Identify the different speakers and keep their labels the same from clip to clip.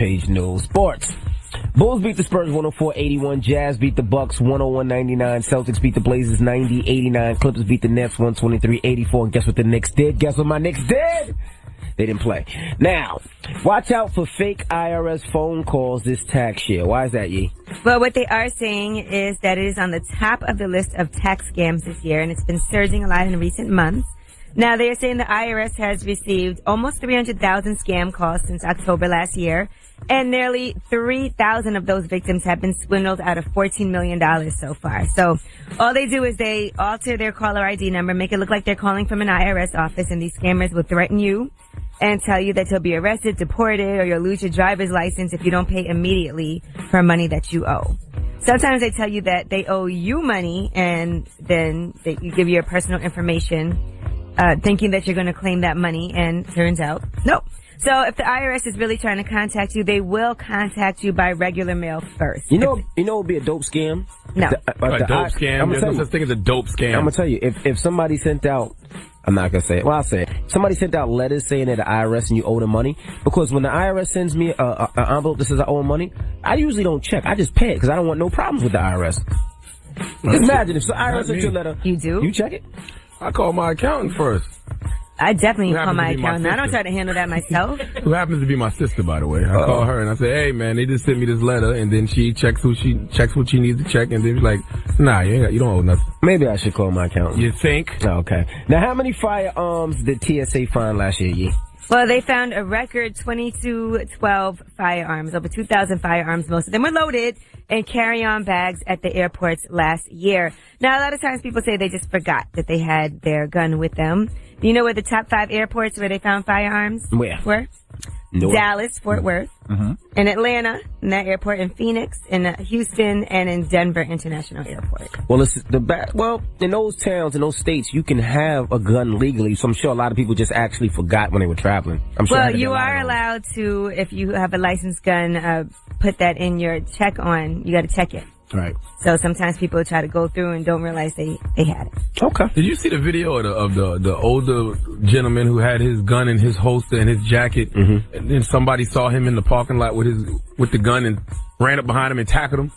Speaker 1: page news. Sports. Bulls beat the Spurs 104-81. Jazz beat the Bucks 101-99. Celtics beat the Blazers 90-89. Clippers beat the Nets 123-84. And guess what the Knicks did? Guess what my Knicks did? They didn't play. Now, watch out for fake IRS phone calls this tax year. Why is that, Yee?
Speaker 2: Well, what they are saying is that it is on the top of the list of tax scams this year, and it's been surging a lot in recent months. Now, they are saying the IRS has received almost 300,000 scam calls since October last year, and nearly 3,000 of those victims have been swindled out of $14 million so far. So all they do is they alter their caller ID number, make it look like they're calling from an IRS office, and these scammers will threaten you and tell you that you'll be arrested, deported, or you'll lose your driver's license if you don't pay immediately for money that you owe. Sometimes they tell you that they owe you money, and then they give you your personal information, thinking that you're going to claim that money, and turns out, nope. So if the IRS is really trying to contact you, they will contact you by regular mail first.
Speaker 1: You know what would be a dope scam?
Speaker 2: No.
Speaker 3: A dope scam? There's no such thing as a dope scam. I'm
Speaker 1: going to tell you, if somebody sent out, I'm not going to say it. Well, I'll say it. Somebody sent out letters saying that the IRS and you owe them money. Because when the IRS sends me an envelope that says I owe them money, I usually don't check. I just pay it because I don't want no problems with the IRS. Just imagine if the IRS sent you a letter.
Speaker 2: You do?
Speaker 1: You check it?
Speaker 3: I call my accountant first.
Speaker 2: I definitely call my accountant. I don't try to handle that myself.
Speaker 3: Who happens to be my sister, by the way. I call her and I say, hey, man, they just sent me this letter, and then she checks what she needs to check, and then she's like, nah, you don't owe nothing.
Speaker 1: Maybe I should call my accountant.
Speaker 3: You think?
Speaker 1: Oh, okay. Now, how many firearms did TSA find last year, Yee?
Speaker 2: Well, they found a record 2212 firearms, over 2,000 firearms. Most of them were loaded in carry-on bags at the airports last year. Now, a lot of times people say they just forgot that they had their gun with them. Do you know where the top 5 airports where they found firearms were?
Speaker 1: North.
Speaker 2: Dallas, Fort Worth, in Atlanta, in that airport, in Phoenix, in Houston, and in Denver International Airport.
Speaker 1: Well, in those towns, in those states, you can have a gun legally. So I'm sure a lot of people just actually forgot when they were traveling. I'm sure.
Speaker 2: Well, you are allowed to, if you have a licensed gun, put that in your check on. You got to check it.
Speaker 1: Right.
Speaker 2: So sometimes people try to go through and don't realize they had it.
Speaker 1: Okay.
Speaker 3: Did you see the video of the older gentleman who had his gun in his holster and his jacket, and then somebody saw him in the parking lot with the gun and ran up behind him and tackled him,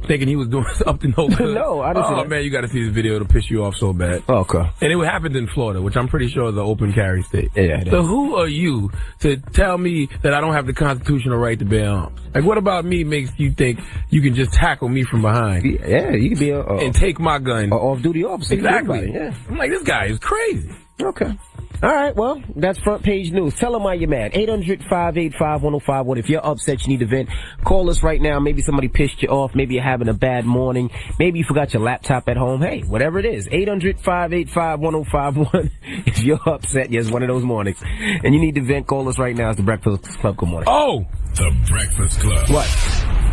Speaker 3: thinking he was doing something no good?
Speaker 1: No, I didn't see that.
Speaker 3: Man, you got to see this video. It'll piss you off so bad.
Speaker 1: Okay.
Speaker 3: And it happened in Florida, which I'm pretty sure is an open carry state.
Speaker 1: Yeah.
Speaker 3: So who are you to tell me that I don't have the constitutional right to bear arms? Like, what about me makes you think you can just tackle me from behind?
Speaker 1: Yeah, you can be
Speaker 3: and take my gun.
Speaker 1: An off-duty officer.
Speaker 3: Exactly.
Speaker 1: Yeah.
Speaker 3: I'm like, this guy is crazy.
Speaker 1: Okay. All right, well, that's front page news. Tell them why you're mad. 800-585-1051. If you're upset, you need to vent, call us right now. Maybe somebody pissed you off. Maybe you're having a bad morning. Maybe you forgot your laptop at home. Hey, whatever it is. 800-585-1051. If you're upset, yes, one of those mornings, and you need to vent, call us right now. It's the Breakfast Club. Good morning.
Speaker 3: Oh!
Speaker 4: The Breakfast Club.
Speaker 1: What?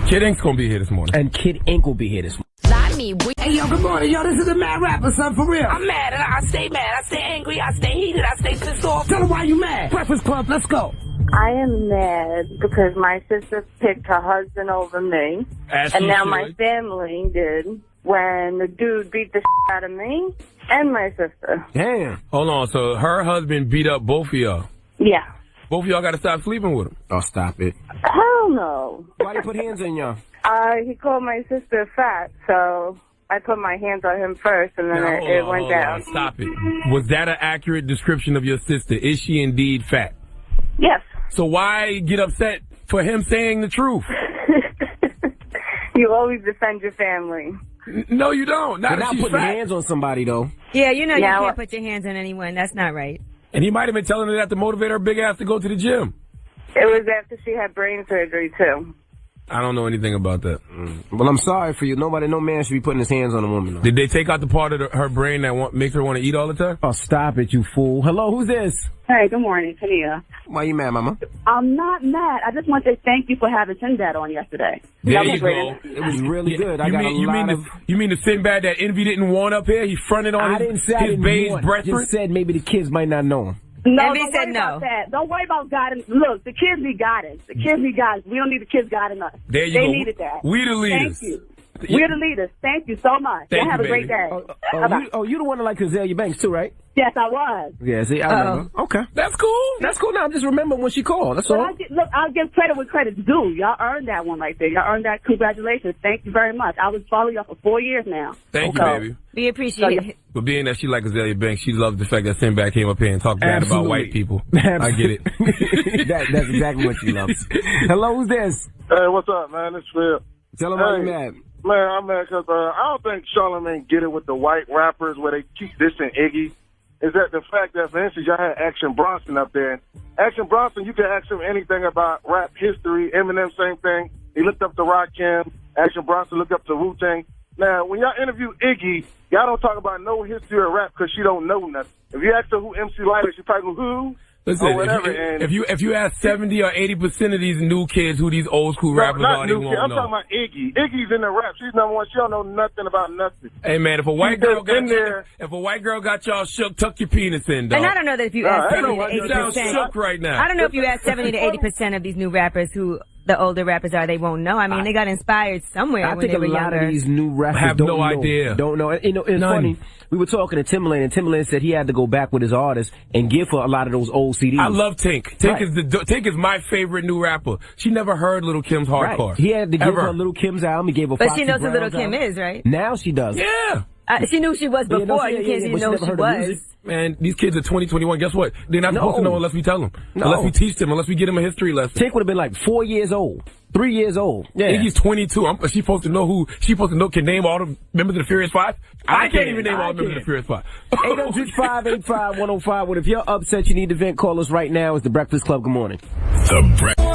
Speaker 3: Kid Ink's gonna be here this morning.
Speaker 1: And Kid Ink will be here this morning.
Speaker 5: Hey, yo, good morning, yo. This is the mad rapper, son, for real.
Speaker 6: I'm mad, and I stay mad. I stay angry. I stay heated. I stay pissed off.
Speaker 5: Tell them why you mad. Breakfast Club, let's go.
Speaker 7: I am mad because my sister picked her husband over me. And now my family did when the dude beat the shit out of me and my sister.
Speaker 1: Damn.
Speaker 3: Hold on, so her husband beat up both of y'all?
Speaker 7: Yeah.
Speaker 3: Both of y'all gotta stop sleeping with him.
Speaker 1: Oh, stop it.
Speaker 7: Hell no.
Speaker 1: Why they put hands on y'all?
Speaker 7: He called my sister fat, so I put my hands on him first, and then it went down.
Speaker 3: Stop it. Was that an accurate description of your sister? Is she indeed fat?
Speaker 7: Yes.
Speaker 3: So why get upset for him saying the truth?
Speaker 7: You always defend your family.
Speaker 3: No, you don't.
Speaker 1: You're not putting hands on somebody, though.
Speaker 2: Yeah, you know you can't put your hands on anyone. That's not right.
Speaker 3: And he might have been telling her that to motivate her big ass to go to the gym.
Speaker 7: It was after she had brain surgery, too.
Speaker 3: I don't know anything about that.
Speaker 1: Well, I'm sorry for you. No man should be putting his hands on a woman, though.
Speaker 3: Did they take out the part of her brain that makes her want to eat all the time?
Speaker 1: Oh, stop it, you fool. Hello, who's this?
Speaker 8: Hey, good morning, Tania.
Speaker 1: Why you mad, Mama?
Speaker 8: I'm not mad. I just want to say thank you for having Sinbad on yesterday.
Speaker 3: There you go.
Speaker 1: It was really good.
Speaker 3: You mean the Sinbad that Envy didn't want up here? He fronted on his beige breast.
Speaker 1: I just said maybe the kids might not know him.
Speaker 8: No,
Speaker 2: Envy
Speaker 8: don't
Speaker 2: said
Speaker 8: worry
Speaker 2: no.
Speaker 8: about that. Don't worry about guidance. Look, the kids need guidance. The kids need guidance. We don't need the kids guiding us.
Speaker 3: There you
Speaker 8: they
Speaker 3: go.
Speaker 8: needed that.
Speaker 3: We the leaders.
Speaker 8: Thank you. We're the leaders. Thank you so much.
Speaker 3: Have
Speaker 8: a great day.
Speaker 1: You the one that like Azalea Banks too, right?
Speaker 8: Yes, I was.
Speaker 1: Yeah, see, I remember. Okay.
Speaker 3: That's cool.
Speaker 1: That's cool. Now, I just remember when she called. That's all.
Speaker 8: I'll give credit where credit's due. Y'all earned that one right there. Y'all earned that. Congratulations. Thank you very much. I was following y'all for 4 years now.
Speaker 3: Thank you, baby.
Speaker 2: We appreciate it.
Speaker 3: But being that she like Azalea Banks, she loves the fact that Sinbad came up here and talked bad about white people. I get it.
Speaker 1: That's exactly what she loves. Hello, who's this?
Speaker 4: Hey, what's up, man? It's Phil.
Speaker 1: Tell him why you mad.
Speaker 4: Man, I'm mad because I don't think Charlamagne get it with the white rappers where they keep dissing Iggy. Is that the fact that, for instance, y'all had Action Bronson up there. Action Bronson, you can ask him anything about rap history. Eminem, same thing. He looked up to Rakim. Action Bronson looked up to Wu-Tang. Now, when y'all interview Iggy, y'all don't talk about no history of rap because she don't know nothing. If you ask her who MC Light is, she probably go, who?
Speaker 3: Listen,
Speaker 4: or whatever.
Speaker 3: if you ask 70 or 80% of these new kids who these old school rappers are, they won't know.
Speaker 4: I'm talking about Iggy. Iggy's in the rap. She's number one. She don't know nothing about nothing.
Speaker 3: Hey man, if a white girl got y'all shook, tuck your penis in, dog.
Speaker 2: And I don't know that if you ask 70 to 80%.
Speaker 3: You sound shook right now.
Speaker 2: I don't know if you ask 70 to 80% of these new rappers who the older rappers are, they won't know. I mean, they got inspired somewhere when they were younger.
Speaker 1: I think a lot of these new rappers
Speaker 3: have no idea.
Speaker 1: Don't know. You know, it's funny. We were talking to Timbaland, and Timbaland said he had to go back with his artists and give her a lot of those old CDs.
Speaker 3: I love Tink. Tink is my favorite new rapper. She never heard Lil' Kim's Hardcore.
Speaker 1: Right. He had to give her Lil' Kim's album. He gave her
Speaker 2: But she knows who Lil' Kim is, right?
Speaker 1: Now she does.
Speaker 3: Yeah.
Speaker 2: She knew she was before. You can't even know who she was.
Speaker 3: Man, these kids are 20, 21. Guess what? They're not supposed to know unless we tell them. Unless we teach them. Unless we get them a history lesson.
Speaker 1: Tink would have been like 4 years old. 3 years old. Yeah.
Speaker 3: Iggy's 22. She's supposed to know who. She's supposed to know. Can name all the members of the Furious Five? I can't even name all the members of the Furious Five.
Speaker 1: 800-585-1051. Well, if you're upset, you need to vent. Call us right now. It's the Breakfast Club. Good morning.
Speaker 9: The Breakfast.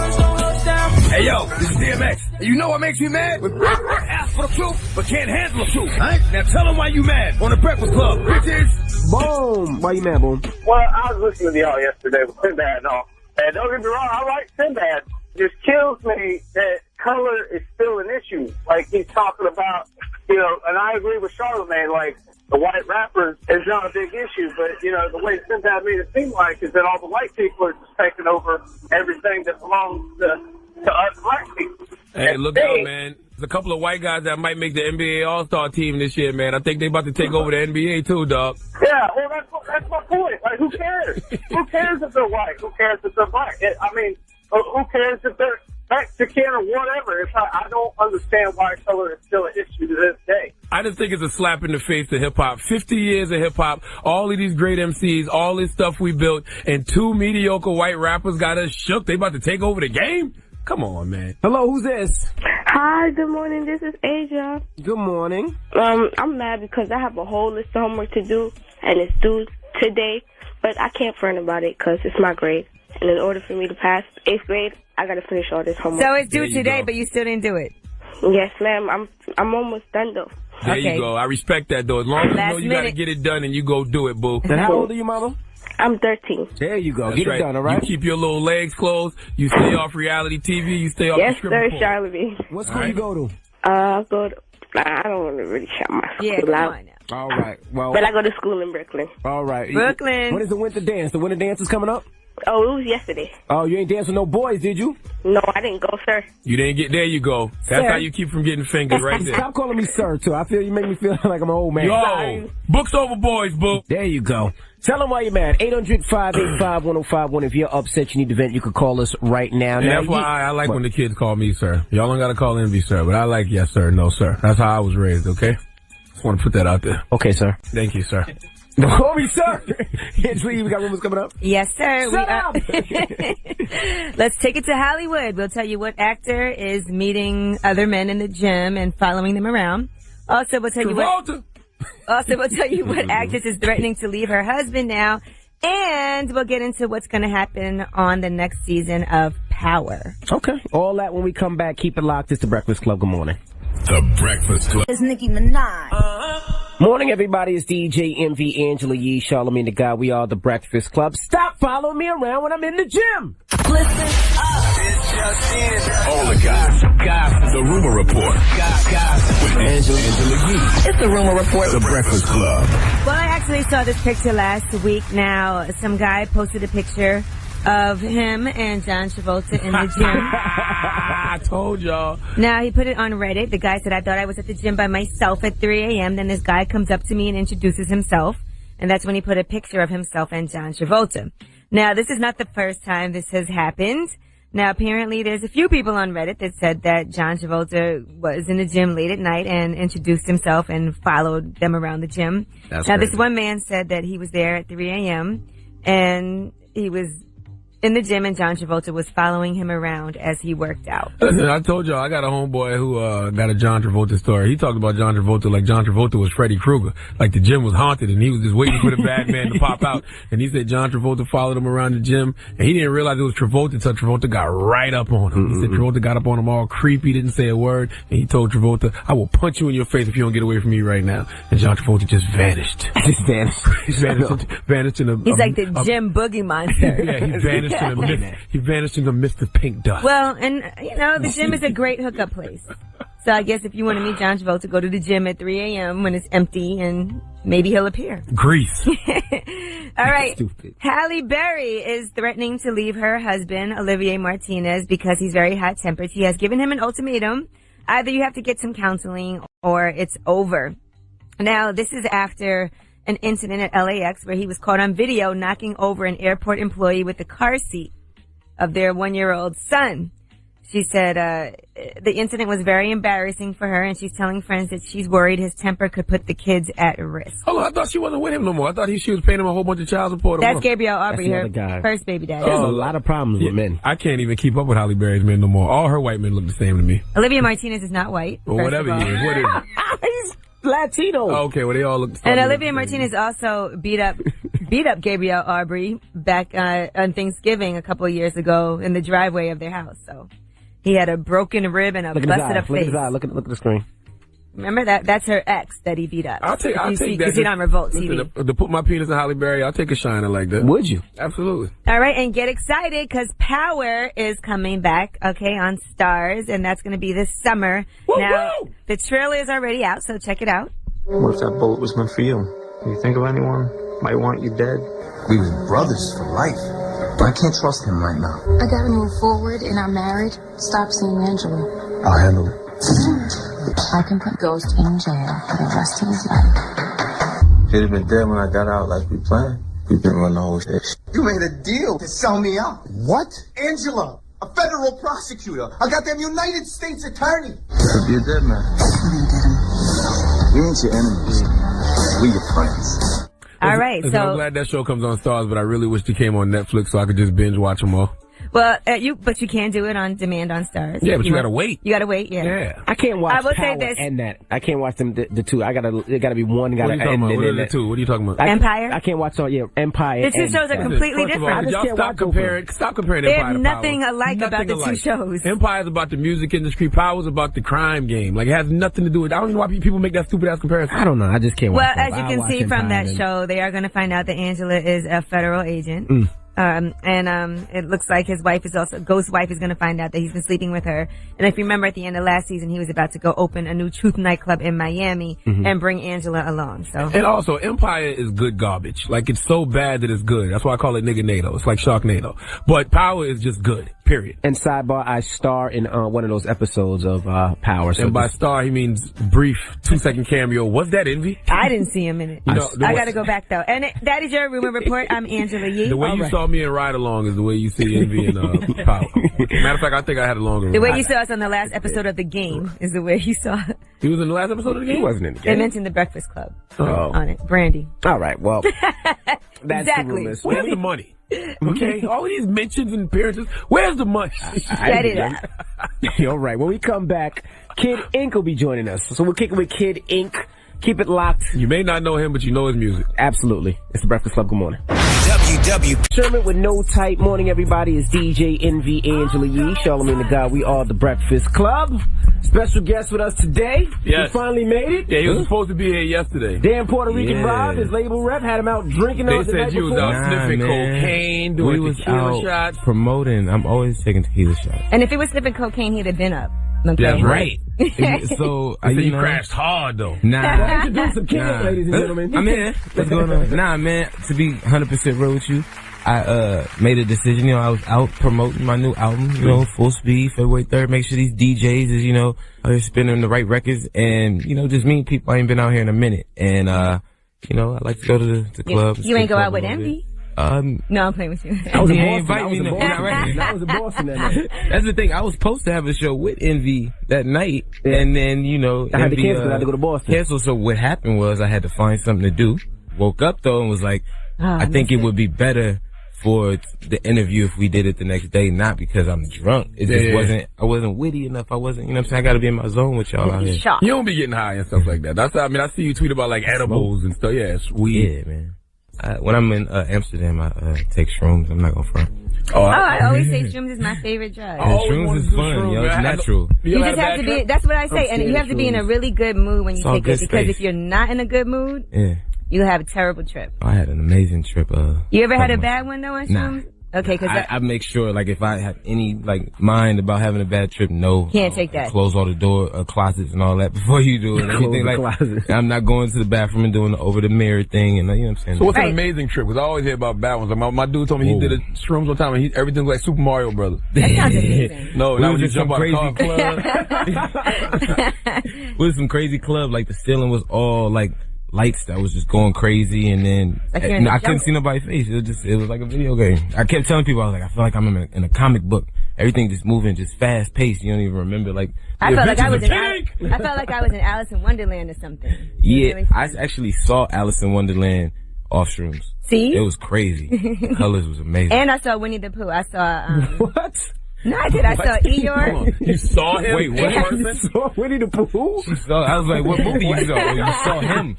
Speaker 9: Hey yo, this is DMX. You know what makes me mad? When ask for the truth, but can't handle the truth. Right? Now tell them why you mad on the Breakfast Club, bitches.
Speaker 1: Boom. Why you mad, Boom?
Speaker 10: Well, I was listening to y'all yesterday with Sinbad and all. And don't get me wrong, I like Sinbad. Just kills me that color is still an issue. Like he's talking about, you know, and I agree with Charlamagne, like the white rappers is not a big issue, but, you know, the way Sinbad made it seem like is that all the white people are just taking over everything that belongs to us black people.
Speaker 3: Hey, look out, man. There's a couple of white guys that might make the NBA All-Star team this year, man. I think they about to take over the NBA too, dog.
Speaker 10: Yeah, well, that's my point. Like, who cares? Who cares if they're white? Who cares if they're black? I mean, who cares if they're Mexican or whatever? It's like, I don't understand why color is still an issue to this day.
Speaker 3: I just think it's a slap in the face to hip-hop. 50 years of hip-hop, all of these great MCs, all this stuff we built, and two mediocre white rappers got us shook. They about to take over the game? Come on, man.
Speaker 1: Hello, who's this?
Speaker 11: Hi, good morning. This is Asia.
Speaker 1: Good morning.
Speaker 11: I'm mad because I have a whole list of homework to do, and it's due today, but I can't fret about it because it's my grade. And in order for me to pass 8th grade, I got to finish all this homework.
Speaker 2: So it's due today, but you still didn't do it?
Speaker 11: Yes, ma'am. I'm almost done, though.
Speaker 3: There you go. I respect that, though. As long as you know you got to get it done and you go do it, boo.
Speaker 1: And how old are you, mama?
Speaker 11: I'm 13.
Speaker 1: There you go.
Speaker 3: That's
Speaker 1: Get it done, all right?
Speaker 3: You keep your little legs closed. You stay off reality TV. You stay off the strip
Speaker 11: club. Yes, sir, Charlamagne.
Speaker 1: What school you go to?
Speaker 11: I go to... I don't want to really shout my school out.
Speaker 2: On now.
Speaker 1: All right. Well,
Speaker 11: but I go to school in Brooklyn.
Speaker 1: All right.
Speaker 2: Brooklyn.
Speaker 1: When is the winter dance? The winter dance is coming up?
Speaker 11: Oh, it was yesterday.
Speaker 1: Oh, you ain't dancing with no boys, did you?
Speaker 11: No, I didn't go, sir.
Speaker 3: You didn't get... There you go. That's how you keep from getting fingered right there.
Speaker 1: Stop calling me sir, too. I feel you make me feel like I'm an old man.
Speaker 3: Yo, books over boys, boo.
Speaker 1: There you go. Tell them why you're mad. 800-585-1051. If you're upset, you need to vent, you can call us right now.
Speaker 3: And that's why I like when the kids call me sir. Y'all don't got to call Envy sir, but I like yes sir, no sir. That's how I was raised, okay? Just want to put that out there.
Speaker 1: Okay, sir.
Speaker 3: Thank you, sir.
Speaker 1: Don't call me sir. Angela, we got rumors coming up?
Speaker 2: Yes, sir.
Speaker 1: Shut up.
Speaker 2: Let's take it to Hollywood. We'll tell you what actor is meeting other men in the gym and following them around. Also, we'll tell you what actress is threatening to leave her husband now. And we'll get into what's going to happen on the next season of Power.
Speaker 1: Okay. All that when we come back. Keep it locked. It's the Breakfast Club. Good morning.
Speaker 9: The Breakfast Club.
Speaker 5: It's Nicki Minaj.
Speaker 1: Morning, everybody. It's DJ Envy, Angela Yee, Charlamagne the God. We are the Breakfast Club. Stop following me around when I'm in the gym.
Speaker 5: Listen up.
Speaker 9: All the guys. The Rumor Report. With Angela Yee.
Speaker 5: It's the Rumor Report.
Speaker 9: The Breakfast Club.
Speaker 2: Well, I actually saw this picture last week now. Some guy posted a picture of him and John Travolta in the gym.
Speaker 3: I told y'all.
Speaker 2: Now, he put it on Reddit. The guy said, I thought I was at the gym by myself at 3 a.m. Then this guy comes up to me and introduces himself. And that's when he put a picture of himself and John Travolta. Now, this is not the first time this has happened. Now, apparently, there's a few people on Reddit that said that John Travolta was in the gym late at night and introduced himself and followed them around the gym.
Speaker 1: That's
Speaker 2: now,
Speaker 1: crazy.
Speaker 2: this one man said that he was there at 3 a.m. and he was in the gym and John Travolta was following him around as he worked out.
Speaker 3: Listen, I told y'all I got a homeboy who got a John Travolta story. He talked about John Travolta like John Travolta was Freddy Krueger. Like the gym was haunted and he was just waiting for the bad man to pop out. And he said John Travolta followed him around the gym and he didn't realize it was Travolta until Travolta got right up on him. He said Travolta got up on him all creepy, didn't say a word, and he told Travolta, I will punch you in your face if you don't get away from me right now. And John Travolta just vanished.
Speaker 1: Just vanished.
Speaker 3: Vanished in a...
Speaker 2: He's like the gym boogie monster.
Speaker 3: Yeah, he vanished in a mist. He vanished into Mr. Pink Dust.
Speaker 2: Well, and, you know, the gym is a great hookup place. So I guess if you want to meet John Travolta, go to the gym at 3 a.m. when it's empty and maybe he'll appear.
Speaker 3: Grease.
Speaker 2: All right. Halle Berry is threatening to leave her husband, Olivier Martinez, because he's very hot-tempered. She has given him an ultimatum. Either you have to get some counseling or it's over. Now, this is after an incident at LAX where he was caught on video knocking over an airport employee with the car seat of their 1-year-old son. She said the incident was very embarrassing for her, and she's telling friends that she's worried his temper could put the kids at risk.
Speaker 3: Hold on, I thought she wasn't with him no more. I thought she was paying him a whole bunch of child support.
Speaker 2: That's Gabrielle Aubrey, her first baby daddy.
Speaker 1: There's a lot of problems with men.
Speaker 3: I can't even keep up with Halle Berry's men no more. All her white men look the same to me.
Speaker 2: Olivia Martinez is not white.
Speaker 3: Well, whatever he is. What is it?
Speaker 1: He's Latino.
Speaker 3: Oh, okay, well, they all look the same.
Speaker 2: And Olivia Martinez also beat up Gabrielle Aubrey back on Thanksgiving a couple of years ago in the driveway of their house. So he had a broken rib and a busted up face.
Speaker 1: Look at his eye. Look at the screen.
Speaker 2: Remember that? That's her ex that he beat up.
Speaker 3: I'll take that.
Speaker 2: You see it on Revolt TV.
Speaker 3: To put my penis in Halle Berry, I'll take a shiner like that.
Speaker 1: Would you?
Speaker 3: Absolutely.
Speaker 2: All right, and get excited because Power is coming back, okay, on Stars, and that's going to be this summer. Now, the trailer is already out, so check it out.
Speaker 12: What if that bullet was meant for you? Do you think of anyone might want you dead?
Speaker 13: We was brothers for life, but I can't trust him right now.
Speaker 14: I gotta move forward in our marriage. Stop seeing Angela.
Speaker 13: I'll handle it.
Speaker 14: I can put Ghost in jail for the rest of his life.
Speaker 12: Should have been dead when I got out like we planned. We've been running the whole shit.
Speaker 13: You made a deal to sell me out. What? Angela, a federal prosecutor, a goddamn United States attorney.
Speaker 12: Could be a dead man.
Speaker 13: We ain't your enemies. We your friends.
Speaker 2: All right, so
Speaker 3: I'm glad that show comes on Stars, but I really wish it came on Netflix so I could just binge watch them all.
Speaker 2: well, but you can do it on demand on Stars.
Speaker 3: Yeah, but you gotta wait.
Speaker 2: You gotta wait. Yeah.
Speaker 3: Yeah.
Speaker 1: I can't watch
Speaker 2: I will
Speaker 1: Power
Speaker 2: say this.
Speaker 1: and that. I can't watch them the two. It gotta be one.
Speaker 3: What are you talking about? What are the two? What are you talking about?
Speaker 2: Empire?
Speaker 1: I can't watch all. Yeah, Empire.
Speaker 2: The two shows are completely
Speaker 3: First of all,
Speaker 2: different.
Speaker 3: y'all stop comparing
Speaker 2: They
Speaker 3: Empire
Speaker 2: have
Speaker 3: to
Speaker 2: nothing
Speaker 3: Power.
Speaker 2: alike about the two shows.
Speaker 3: Empire's about the music industry. Power's about the crime game. Like, it has nothing to do with. I don't know why people make that stupid ass comparison.
Speaker 1: I don't know. I just can't watch.
Speaker 2: Well,
Speaker 1: both.
Speaker 2: as you
Speaker 1: I'll
Speaker 2: can
Speaker 1: watch
Speaker 2: see from
Speaker 1: Empire
Speaker 2: that
Speaker 1: and-
Speaker 2: show, they are going to find out that Angela is a federal agent. It looks like his wife is also, Ghost's wife is going to find out that he's been sleeping with her. And if you remember at the end of last season, he was about to go open a new Truth nightclub in Miami and bring Angela along. So.
Speaker 3: And also, Empire is good garbage. Like, it's so bad that it's good. That's why I call it Nigga NATO. It's like Sharknado. But Power is just good. Period.
Speaker 1: And sidebar, I star in one of those episodes of Power. So
Speaker 3: and by star, he means brief 2-second cameo. Was that Envy?
Speaker 2: I didn't see him in it.
Speaker 3: You know,
Speaker 2: I got to go back though. And that is your rumor report. I'm Angela Yee.
Speaker 3: The way you saw me in Ride Along is the way you see Envy and Power. Matter of fact, I think I had a longer.
Speaker 2: The way you saw us on the last episode of The Game is the way you saw.
Speaker 3: He was in the last episode of The Game?
Speaker 1: He wasn't in the
Speaker 2: They
Speaker 1: game.
Speaker 2: mentioned the Breakfast Club on it. Brandy.
Speaker 1: All right. Well, that's
Speaker 2: Exactly.
Speaker 1: the rumors.
Speaker 3: Where's the money? Okay, all of these mentions and appearances. Where's the money?
Speaker 2: Set it up.
Speaker 1: All right. When we come back, Kid Ink will be joining us. So we'll kick it with Kid Ink. Keep it locked.
Speaker 3: You may not know him, but you know his music.
Speaker 1: Absolutely. It's the Breakfast Club. Good morning.
Speaker 9: WWPR
Speaker 1: Sherman with no type. Morning, everybody. It's DJ Envy, Angela Yee, Charlamagne the God. We are the Breakfast Club. Special guest with us today.
Speaker 3: Yes.
Speaker 1: He finally made it.
Speaker 3: Yeah, he was supposed to be here yesterday.
Speaker 1: Damn Puerto Rican
Speaker 3: Yeah.
Speaker 1: Rob, his label rep, had him out drinking
Speaker 3: They
Speaker 1: on the
Speaker 3: said
Speaker 1: night
Speaker 3: you was
Speaker 1: before.
Speaker 3: out sniffing cocaine, doing
Speaker 15: we was
Speaker 3: tequila
Speaker 15: out
Speaker 3: shots.
Speaker 15: promoting. I'm always taking tequila shots.
Speaker 2: And if it was sniffing cocaine, he'd have been up. Okay.
Speaker 3: That's right.
Speaker 15: So
Speaker 3: They said
Speaker 15: you
Speaker 3: you
Speaker 15: know,
Speaker 3: crashed hard though.
Speaker 15: Nah,
Speaker 1: Introduce some kids, ladies and gentlemen.
Speaker 15: I'm in. What's going on? Nah, man. To be 100% real with you, I made a decision. I was out promoting my new album, full speed, February 3rd. Make sure these DJs is, are spinning the right records, and just meeting people. I ain't been out here in a minute, and I like to go to the club.
Speaker 2: You ain't go out with Envy? No, I'm playing with you.
Speaker 1: I was in Boston. I was in Boston that night.
Speaker 15: That's the thing. I was supposed to have a show with Envy that night, and then
Speaker 1: I had to cancel. I had to go to Boston.
Speaker 15: Cancel. So what happened was I had to find something to do. Woke up though and was like, I think it would be better for the interview if we did it the next day, not because I'm drunk. It just wasn't. I wasn't witty enough. I wasn't. I got to be in my zone with y'all out here.
Speaker 3: You don't be getting high and stuff like that. I see you tweet about like edibles and stuff. Yeah, it's weed.
Speaker 15: Yeah, man. When I'm in Amsterdam, I take shrooms. I'm not gonna front.
Speaker 2: I always say shrooms is my favorite drug.
Speaker 15: Shrooms is fun, It's natural.
Speaker 2: You just have to be. That's what I say, and you have to be in a really good mood when you take it. Because if you're not in a good mood, you have a terrible trip.
Speaker 15: I had an amazing trip.
Speaker 2: You ever had a bad one though on shrooms?
Speaker 15: Nah.
Speaker 2: Okay, because
Speaker 15: I make sure, like, if I have any mind about having a bad trip,
Speaker 2: can't take that.
Speaker 15: Close all the closets and all that before you do it. Anything I'm not going to the bathroom and doing the over the mirror thing, and you know what I'm saying.
Speaker 3: So what's an amazing trip? Because I always hear about bad ones. Like my dude told me he did shrooms one time, and everything was like Super Mario Brothers.
Speaker 2: That sounds amazing.
Speaker 15: No, that was just some crazy club. It was some crazy club. Like the ceiling was all like lights that was just going crazy, and then I couldn't see nobody's face. It was like a video game. I kept telling people, I was like, I feel like I'm in a comic book. Everything just moving, just fast paced. You don't even remember
Speaker 2: I felt like I was in Alice in Wonderland or something.
Speaker 15: Yeah, really I actually saw Alice in Wonderland off shrooms.
Speaker 2: See,
Speaker 15: it was crazy. The colors was amazing.
Speaker 2: And I saw Winnie the Pooh. I saw
Speaker 1: what?
Speaker 2: No, I did. I saw Eeyore.
Speaker 3: You saw him?
Speaker 15: Wait, what?
Speaker 1: You saw Winnie the Pooh?
Speaker 15: I was like, what movie you saw? You saw him.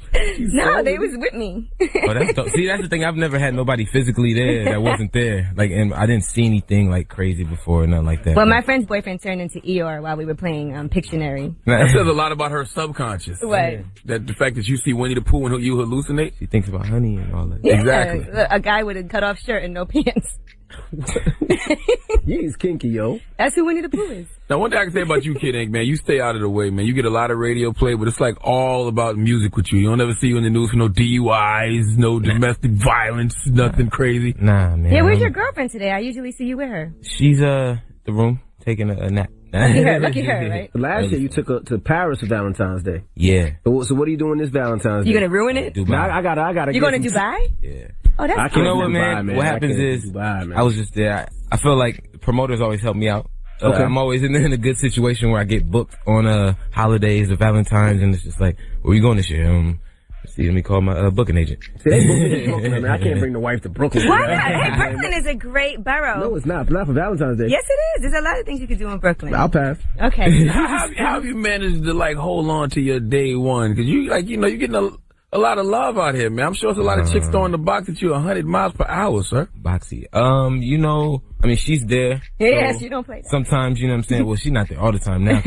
Speaker 2: No, they was with me.
Speaker 15: Oh, that's dope. See, that's the thing. I've never had nobody physically there that wasn't there. Like, and I didn't see anything like crazy before or nothing like that.
Speaker 2: Well, my friend's boyfriend turned into Eeyore while we were playing Pictionary.
Speaker 3: That says a lot about her subconscious.
Speaker 2: What?
Speaker 3: That the fact that you see Winnie the Pooh and you hallucinate.
Speaker 15: She thinks about honey and all that.
Speaker 2: Yeah,
Speaker 3: exactly.
Speaker 2: A guy with a cut off shirt and no pants.
Speaker 1: He's kinky, yo.
Speaker 2: That's who Winnie the Pooh is.
Speaker 3: Now, one thing I can say about you, Kid Ink, man, you stay out of the way, man. You get a lot of radio play, but it's like all about music with you. You don't ever see you in the news for no DUIs, no domestic violence, nothing crazy.
Speaker 15: Nah, man.
Speaker 2: Yeah, where's your girlfriend today? I usually see you with her.
Speaker 15: She's the room taking a nap.
Speaker 2: Lucky her, right?
Speaker 1: Last year you took her to Paris for Valentine's Day.
Speaker 15: Yeah.
Speaker 1: So what are you doing this Valentine's Day?
Speaker 2: You gonna ruin it?
Speaker 15: Dubai.
Speaker 1: Nah, I gotta.
Speaker 2: You going to Dubai?
Speaker 15: Yeah.
Speaker 2: Oh, that's
Speaker 15: You know what, man? What happens is,
Speaker 1: Dubai, man.
Speaker 15: I was just there. I feel like promoters always help me out.
Speaker 1: Okay.
Speaker 15: I'm always in a good situation where I get booked on holidays or Valentine's, and it's just like, where you going this year? See, let me call my booking agent.
Speaker 1: See, they booked me in Brooklyn, man. I can't bring the wife to Brooklyn.
Speaker 2: Why not? Hey, Brooklyn is a great borough.
Speaker 1: No, it's not. Not for Valentine's Day.
Speaker 2: Yes, it is. There's a lot of things you could do in Brooklyn.
Speaker 1: I'll pass.
Speaker 2: Okay.
Speaker 3: How have you managed to hold on to your day one? Because you're getting a lot of love out here, man. I'm sure it's a lot of chicks throwing the box at you 100 miles per hour, sir.
Speaker 15: Boxy. I mean, she's there.
Speaker 2: Yeah,
Speaker 15: so
Speaker 2: she don't play that.
Speaker 15: Sometimes, you know what I'm saying? Well, she's not there all the time now.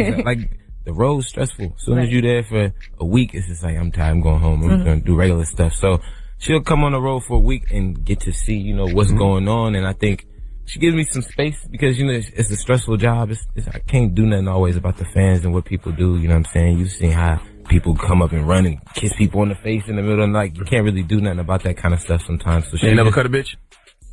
Speaker 15: The road's stressful. As soon as you're there for a week, it's just like, I'm tired, I'm going home. I'm going to do regular stuff. So she'll come on the road for a week and get to see, what's going on. And I think she gives me some space because, it's a stressful job. I can't do nothing always about the fans and what people do. You know what I'm saying? You've seen how people come up and run and kiss people in the face in the middle of the night. You can't really do nothing about that kind of stuff sometimes. So
Speaker 3: she ain't never cut a bitch?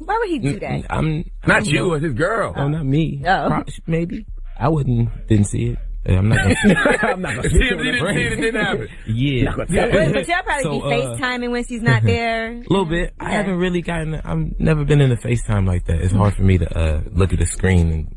Speaker 2: Why would he do that?
Speaker 15: I'm
Speaker 3: not you, it's his girl.
Speaker 15: No, not me.
Speaker 2: Oh.
Speaker 15: Maybe. I didn't see it. I'm not gonna
Speaker 3: see it. It didn't happen.
Speaker 15: Yeah.
Speaker 2: But y'all probably be FaceTiming when she's not there.
Speaker 15: A little bit. Yeah. I haven't really I've never been in a FaceTime like that. It's hard for me to look at the screen and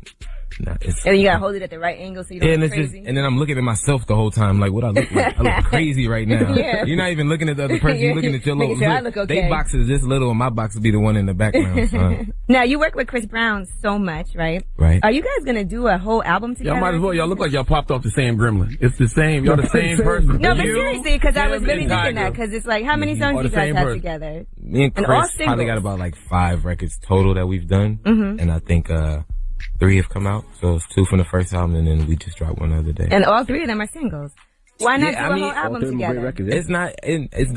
Speaker 2: and you gotta hold it at the right angle so you don't look crazy.
Speaker 15: And then I'm looking at myself the whole time, like, what I look like? I look crazy right now.
Speaker 2: Yeah.
Speaker 15: You're not even looking at the other person. You're looking at your little.
Speaker 2: Sure I look okay.
Speaker 15: They box is this little, and my box will be the one in the background. So.
Speaker 2: Now you work with Chris Brown so much, right?
Speaker 15: Right.
Speaker 2: Are you guys gonna do a whole album together?
Speaker 3: Y'all might as well. Y'all look like y'all popped off the same gremlin. It's the same. Y'all the same person.
Speaker 2: No, but seriously, because I was really thinking that because it's like, how many songs do you guys have together?
Speaker 15: Me and Chris probably got about like 5 records total that we've done, and I think 3 have come out. So it's 2 from the first album, and then we just dropped one the other day.
Speaker 2: And all 3 of them are singles. Why not do a whole album together?
Speaker 15: It's not.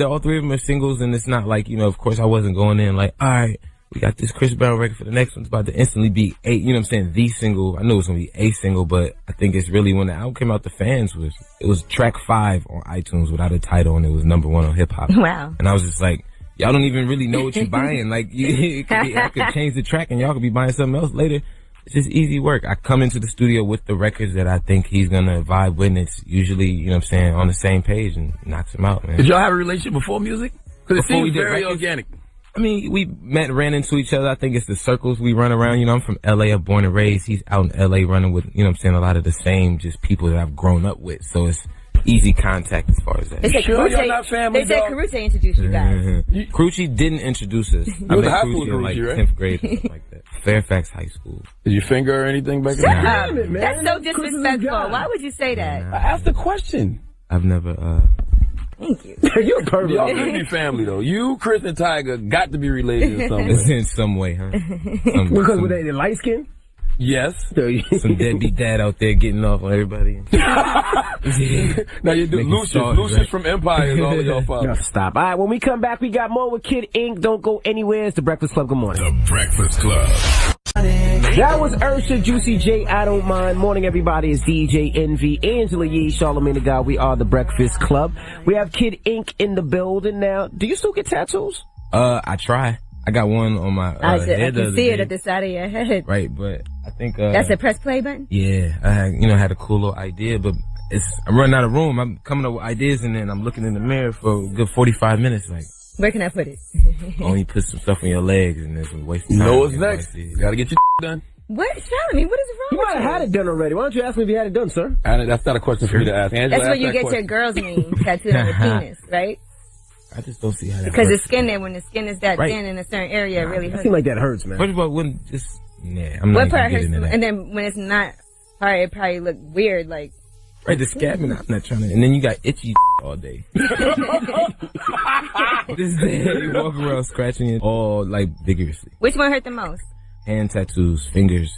Speaker 15: All 3 of them are singles, and it's not like, of course I wasn't going in like, all right, we got this Chris Brown record for the next one. It's about to instantly be the single. I know it's gonna be a single, but I think it's really when the album came out, the fans it was track 5 on iTunes without a title, and it was #1 on hip hop.
Speaker 2: Wow.
Speaker 15: And I was just like, y'all don't even really know what you're buying. Like, I could change the track and y'all could be buying something else later. It's just easy work. I come into the studio with the records that I think he's gonna vibe with, and it's usually, you know what I'm saying, on the same page and knocks him out, man.
Speaker 3: Did y'all have a relationship before music? Because it seems very organic.
Speaker 15: I mean, we ran into each other. I think it's the circles we run around. You know, I'm from LA, I'm born and raised. He's out in LA running with, you know what I'm saying, a lot of the same just people that I've grown up with. So it's easy contact as far as that.
Speaker 2: They said Karrueche introduced you guys.
Speaker 15: Karrueche didn't introduce us.
Speaker 3: You went to high school with
Speaker 15: in like
Speaker 3: Karrueche, right?
Speaker 15: 10th grade or something like that. Fairfax High School.
Speaker 3: Did you finger or anything back
Speaker 2: Shut
Speaker 3: then?
Speaker 2: up. That's so disrespectful. Why would you say that?
Speaker 3: I asked a question.
Speaker 15: I've never,
Speaker 2: Thank you.
Speaker 1: You're a pervert.
Speaker 3: Y'all could be family, though. You, Chris, and Tiger got to be related in some way.
Speaker 15: In some way, huh?
Speaker 1: Because were they light skin?
Speaker 3: Yes.
Speaker 15: Some deadbeat dad out there getting off on everybody.
Speaker 3: Now you do Lucius from Empire is all of y'all fathers.
Speaker 1: No, stop. All right, when we come back, we got more with Kid Ink. Don't go anywhere. It's The Breakfast Club. Good morning.
Speaker 16: The Breakfast Club.
Speaker 1: That was Ursha, Juicy J, I Don't Mind. Morning, everybody. It's DJ Envy, Angela Yee, Charlamagne the God. We are The Breakfast Club. We have Kid Ink in the building now. Do you still get tattoos?
Speaker 15: I try. I got one on my
Speaker 2: I
Speaker 15: head.
Speaker 2: can see it at the side of your head.
Speaker 15: Right, but I think
Speaker 2: that's a press play button?
Speaker 15: Yeah, I had a cool little idea, but I'm running out of room. I'm coming up with ideas and then I'm looking in the mirror for a good 45 minutes. Like,
Speaker 2: where can I put it?
Speaker 15: Only put some stuff on your legs and there's a waste of time.
Speaker 3: You know what's next. You gotta get your done.
Speaker 2: What? Charlamagne, what is wrong
Speaker 1: you
Speaker 2: with
Speaker 1: might have had it done already. Why don't you ask me if you had it done, sir?
Speaker 3: That's not a question for me to ask. Angela,
Speaker 2: that's where you get your girl's name tattooed on your penis, right?
Speaker 15: I just don't see how that
Speaker 2: because
Speaker 15: works.
Speaker 2: the skin there, when the skin is that thin in a certain area, it really hurts.
Speaker 1: I seem like that hurts, man.
Speaker 15: First of all, wouldn't just I'm not
Speaker 2: part
Speaker 15: getting into that.
Speaker 2: And then when it's not, it probably look weird, like.
Speaker 15: Right, the scabbing, I'm not trying to. And then you got itchy all day. This day, you walk around scratching it all like vigorously.
Speaker 2: Which one hurt the most?
Speaker 15: Hand tattoos, fingers,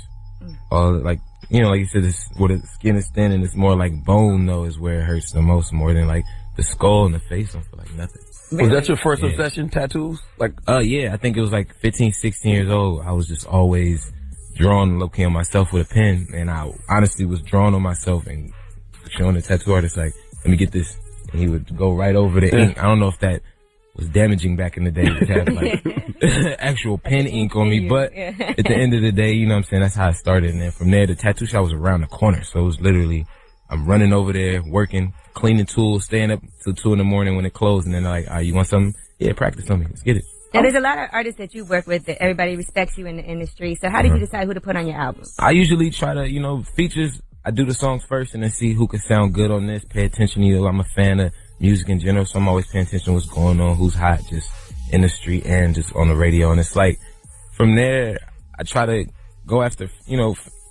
Speaker 15: all like, you know, like you said, it's where the skin is thin and it's more like bone though is where it hurts the most, more than like the skull and the face. I feel like nothing.
Speaker 3: Was that your first obsession, tattoos? Like,
Speaker 15: yeah, I think it was like 15, 16 years old. I was just always drawing low-key on myself with a pen, and I honestly was drawing on myself and showing the tattoo artist like, let me get this, and he would go right over the ink. I don't know if that was damaging back in the day to have like actual pen ink on me, but at the end of the day, you know what I'm saying, that's how it started. And then from there, the tattoo shop was around the corner, so it was literally, I'm running over there, working, cleaning tools, staying up till 2 in the morning when it closed, and then they're like, you want something? Yeah, practice on me. Let's get it.
Speaker 2: Now, there's a lot of artists that you work with that everybody respects you in the industry. So how did you decide who to put on your album?
Speaker 15: I usually try to, features, I do the songs first and then see who can sound good on this, pay attention to you. I'm a fan of music in general, so I'm always paying attention to what's going on, who's hot, just in the street and just on the radio. And it's like, from there, I try to go after,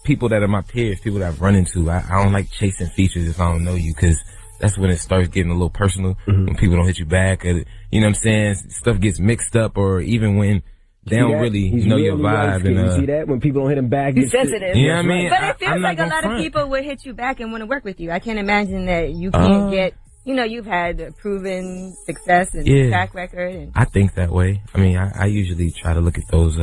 Speaker 15: people that are my peers, people that I've run into. I don't like chasing features if I don't know you, because that's when it starts getting a little personal, when people don't hit you back, or, you know what I'm saying, stuff gets mixed up, or even when they don't really know your vibe. And
Speaker 1: you see that? When people don't hit him back.
Speaker 2: He's sensitive.
Speaker 15: You know what I mean?
Speaker 2: But it feels like a lot of people would hit you back and want to work with you. I can't imagine that you can't get, you've had proven success and track record. And
Speaker 15: I think that way. I mean, I usually try to look at those,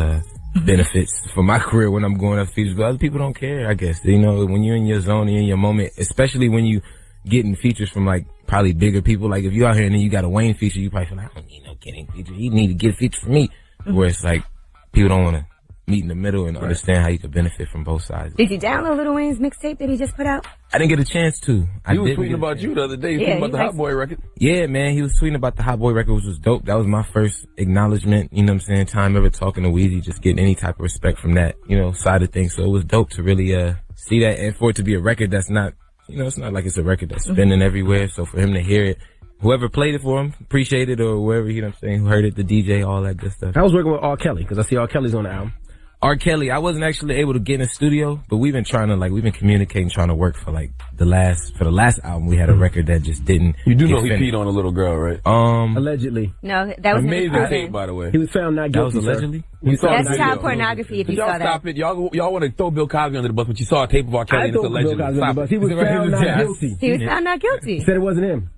Speaker 15: benefits for my career when I'm going up features, but other people don't care, I guess. When you're in your zone, you're in your moment, especially when you getting features from like probably bigger people. Like if you out here and then you got a Wayne feature, you probably feel like, I don't need no getting feature. You need to get a feature from me. Where it's like people don't want to meet in the middle and understand how you could benefit from both sides.
Speaker 2: Did you download Lil Wayne's mixtape that he just put out?
Speaker 15: I didn't get a chance to.
Speaker 3: He was tweeting about you the other day. He was tweeting about the Hot Boy record.
Speaker 15: Yeah, man. He was tweeting about the Hot Boy record, which was dope. That was my first acknowledgement, you know what I'm saying, time ever talking to Weezy, just getting any type of respect from that, side of things. So it was dope to really see that, and for it to be a record that's not, it's not like it's a record that's spinning everywhere. So for him to hear it, whoever played it for him, appreciate it, or whoever, who heard it, the DJ, all that good stuff.
Speaker 1: I was working with R. Kelly, because I see R. Kelly's on the album.
Speaker 15: R. Kelly, I wasn't actually able to get in the studio, but we've been trying to, we've been communicating, trying to work for, the last album, we had a record that just didn't.
Speaker 3: You do know he peed on a little girl, right?
Speaker 1: Allegedly.
Speaker 2: No, that was
Speaker 3: amazing tape, by the way.
Speaker 1: He was found not guilty.
Speaker 15: That was allegedly?
Speaker 2: That's child pornography if you saw that.
Speaker 3: Y'all stop it. Y'all want to throw Bill Cosby under the bus, but you saw a tape of R. Kelly and it's allegedly.
Speaker 1: Bill Cosby under the bus. He was found not guilty.
Speaker 2: He was found not guilty.
Speaker 1: He said it wasn't him.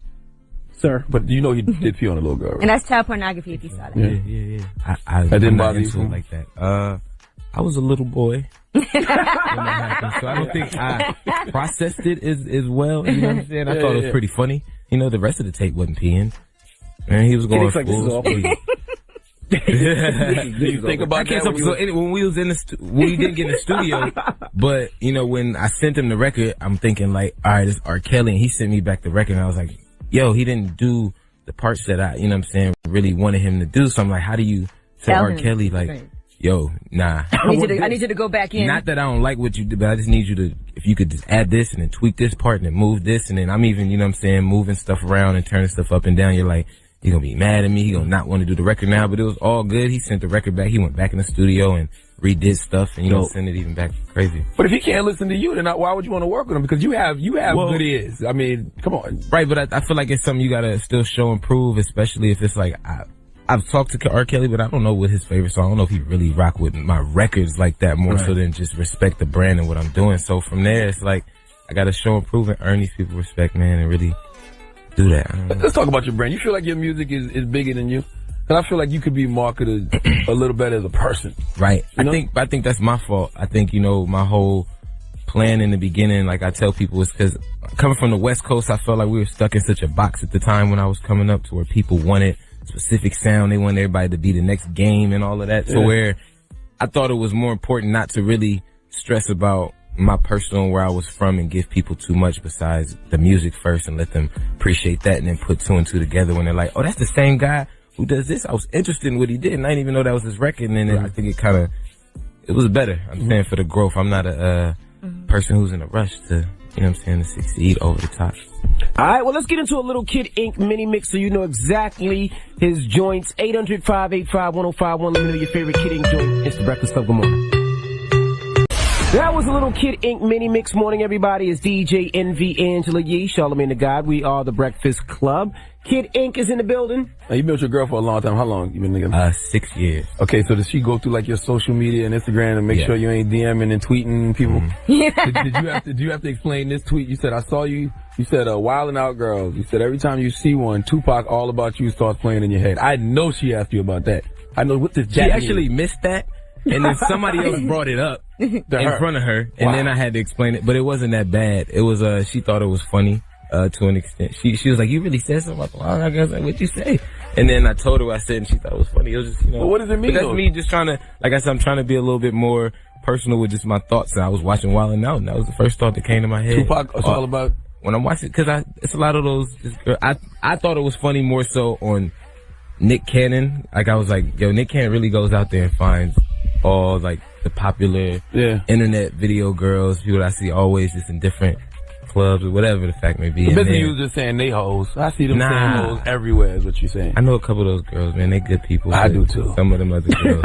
Speaker 1: Sir.
Speaker 3: But he did pee on a little girl, right?
Speaker 2: And that's child pornogaphy if you saw that.
Speaker 15: Yeah. I
Speaker 3: didn't bother you
Speaker 15: like that. I was a little boy when that happened, so I don't think I processed it as well. You know what I'm saying? I thought it was pretty funny. The rest of the tape wasn't peeing. Man, he was going full speed.
Speaker 3: Do you think about that?
Speaker 15: When we was in the we didn't get in the studio, but you know, when I sent him the record, I'm thinking like, all right, it's R. Kelly, and he sent me back the record, and I was like, yo, he didn't do the parts that I, you know what I'm saying, really wanted him to do. So I'm like, how do you tell R. Kelly, like, yo, nah.
Speaker 2: I need you to go back in.
Speaker 15: Not that I don't like what you do, but I just need you to, if you could just add this and then tweak this part and then move this, and then I'm even, you know what I'm saying, moving stuff around and turning stuff up and down. You're like, he gonna be mad at me. He gonna not want to do the record now, but it was all good. He sent the record back. He went back in the studio and redid stuff, and you know, send it even back crazy.
Speaker 3: But if he can't listen to you, then why would you want to work with him? Because you have good ears. I mean, come on.
Speaker 15: Right, but I feel like it's something you gotta still show and prove, especially if it's like, I've talked to R. Kelly, but I don't know what his favorite song. I don't know if he really rock with my records like that more so than just respect the brand and what I'm doing. So from there, it's like, I gotta show and prove and earn these people respect, man, and really do that.
Speaker 3: Let's talk about your brand. You feel like your music is bigger than you? Because I feel like you could be marketed a little better as a person.
Speaker 15: Right. You know? I think that's my fault. I think, you know, my whole plan in the beginning, like I tell people, is because coming from the West Coast, I felt like we were stuck in such a box at the time when I was coming up, to where people wanted specific sound. They wanted everybody to be the next Game and all of that. So where I thought it was more important not to really stress about my personal, where I was from, and give people too much besides the music first, and let them appreciate that, and then put two and two together when they're like, oh, that's the same guy who does this. I was interested in what he did, and I didn't even know that was his record. And then I think it was better. I'm saying, for the growth. I'm not a person who's in a rush to, you know what I'm saying, to succeed over the top.
Speaker 1: All right, well, let's get into a little Kid Ink mini mix so you know exactly his joints. 800-585-1051. Let me know your favorite Kid Ink joint. It's the Breakfast Club. Good morning. That was a little Kid Ink mini mix. Morning, everybody. It's DJ NV Angela Yee, Charlamagne the God. We are the Breakfast Club. Kid Ink is in the building.
Speaker 3: Now, you been with your girl for a long time. How long you been together?
Speaker 15: 6 years.
Speaker 3: Okay, so does she go through like your social media and Instagram and make sure you ain't DMing and tweeting people? Did you have to explain this tweet? You said, I saw you. You said, Wildin' Out Girls. You said, every time you see one, Tupac, All About You starts playing in your head. I know she asked you about that. I know what this jacket
Speaker 15: She actually missed that. And then somebody else brought it up in front of her, and then I had to explain it. But it wasn't that bad. It was she thought it was funny to an extent. She was like, "You really said something about the Wild Out Girls?" Like, what'd you say? And then I told her what I said, and she thought it was funny. It was just, you know.
Speaker 3: Well, what does it mean?
Speaker 15: But that's me just trying to, like I said, I'm trying to be a little bit more personal with just my thoughts. And I was watching Wildin' Out, and that was the first thought that came to my head.
Speaker 3: Tupac, it's all about.
Speaker 15: When I'm watching, because it's a lot of those. I thought it was funny more so on Nick Cannon. Like, I was like, yo, Nick Cannon really goes out there and finds all like the popular internet video girls, people that I see always just in different clubs or whatever the fact may be.
Speaker 3: Basically, you was just saying they hoes. I see them saying hoes everywhere is what you're saying.
Speaker 15: I know a couple of those girls, man. They good people.
Speaker 3: I do too.
Speaker 15: Some of them other girls.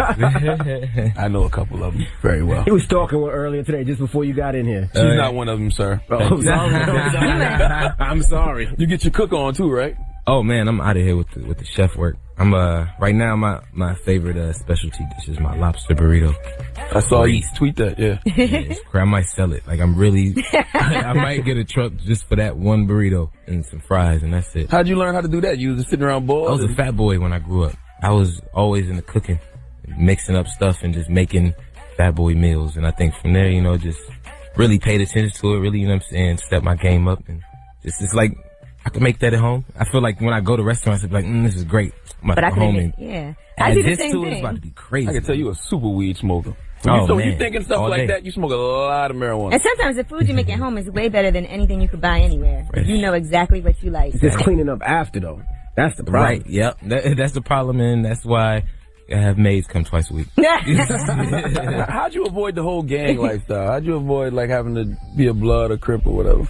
Speaker 3: I know a couple of them very well.
Speaker 1: He was talking one earlier today just before you got in here.
Speaker 3: She's not one of them, sir.
Speaker 1: Oh, I'm sorry.
Speaker 3: You get your cook on too, right?
Speaker 15: Oh man, I'm out of here with the chef work. I'm right now my favorite specialty dish is my lobster burrito.
Speaker 3: I saw you tweet that,
Speaker 15: I might sell it. Like, I'm really I might get a truck just for that one burrito and some fries, and that's it.
Speaker 3: How'd you learn how to do that? You was just sitting around bored?
Speaker 15: I was a fat boy when I grew up. I was always into cooking, mixing up stuff and just making fat boy meals. And I think from there, you know, just really paid attention to it, really, you know what I'm saying, step my game up, and just, it's like, I can make that at home. I feel like when I go to restaurants, I'm like, this is great. I'm about to go home and
Speaker 2: I do the
Speaker 15: this
Speaker 2: same
Speaker 15: too
Speaker 2: thing.
Speaker 15: It's about to be crazy.
Speaker 3: I can tell you a super weed smoker.
Speaker 15: Man.
Speaker 3: You thinking stuff
Speaker 15: All
Speaker 3: like
Speaker 15: day.
Speaker 3: that, you smoke a lot of marijuana.
Speaker 2: And sometimes the food you make at home is way better than anything you could buy anywhere. You know exactly what you like.
Speaker 1: It's just cleaning up after, though. That's the problem.
Speaker 15: Right, yep. That's the problem, and that's why I have maids come twice a week.
Speaker 3: How'd you avoid the whole gang lifestyle? How'd you avoid, like, having to be a blood or crip or whatever?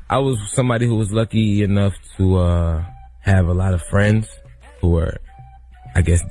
Speaker 15: I was somebody who was lucky enough to have a lot of friends who were, I guess,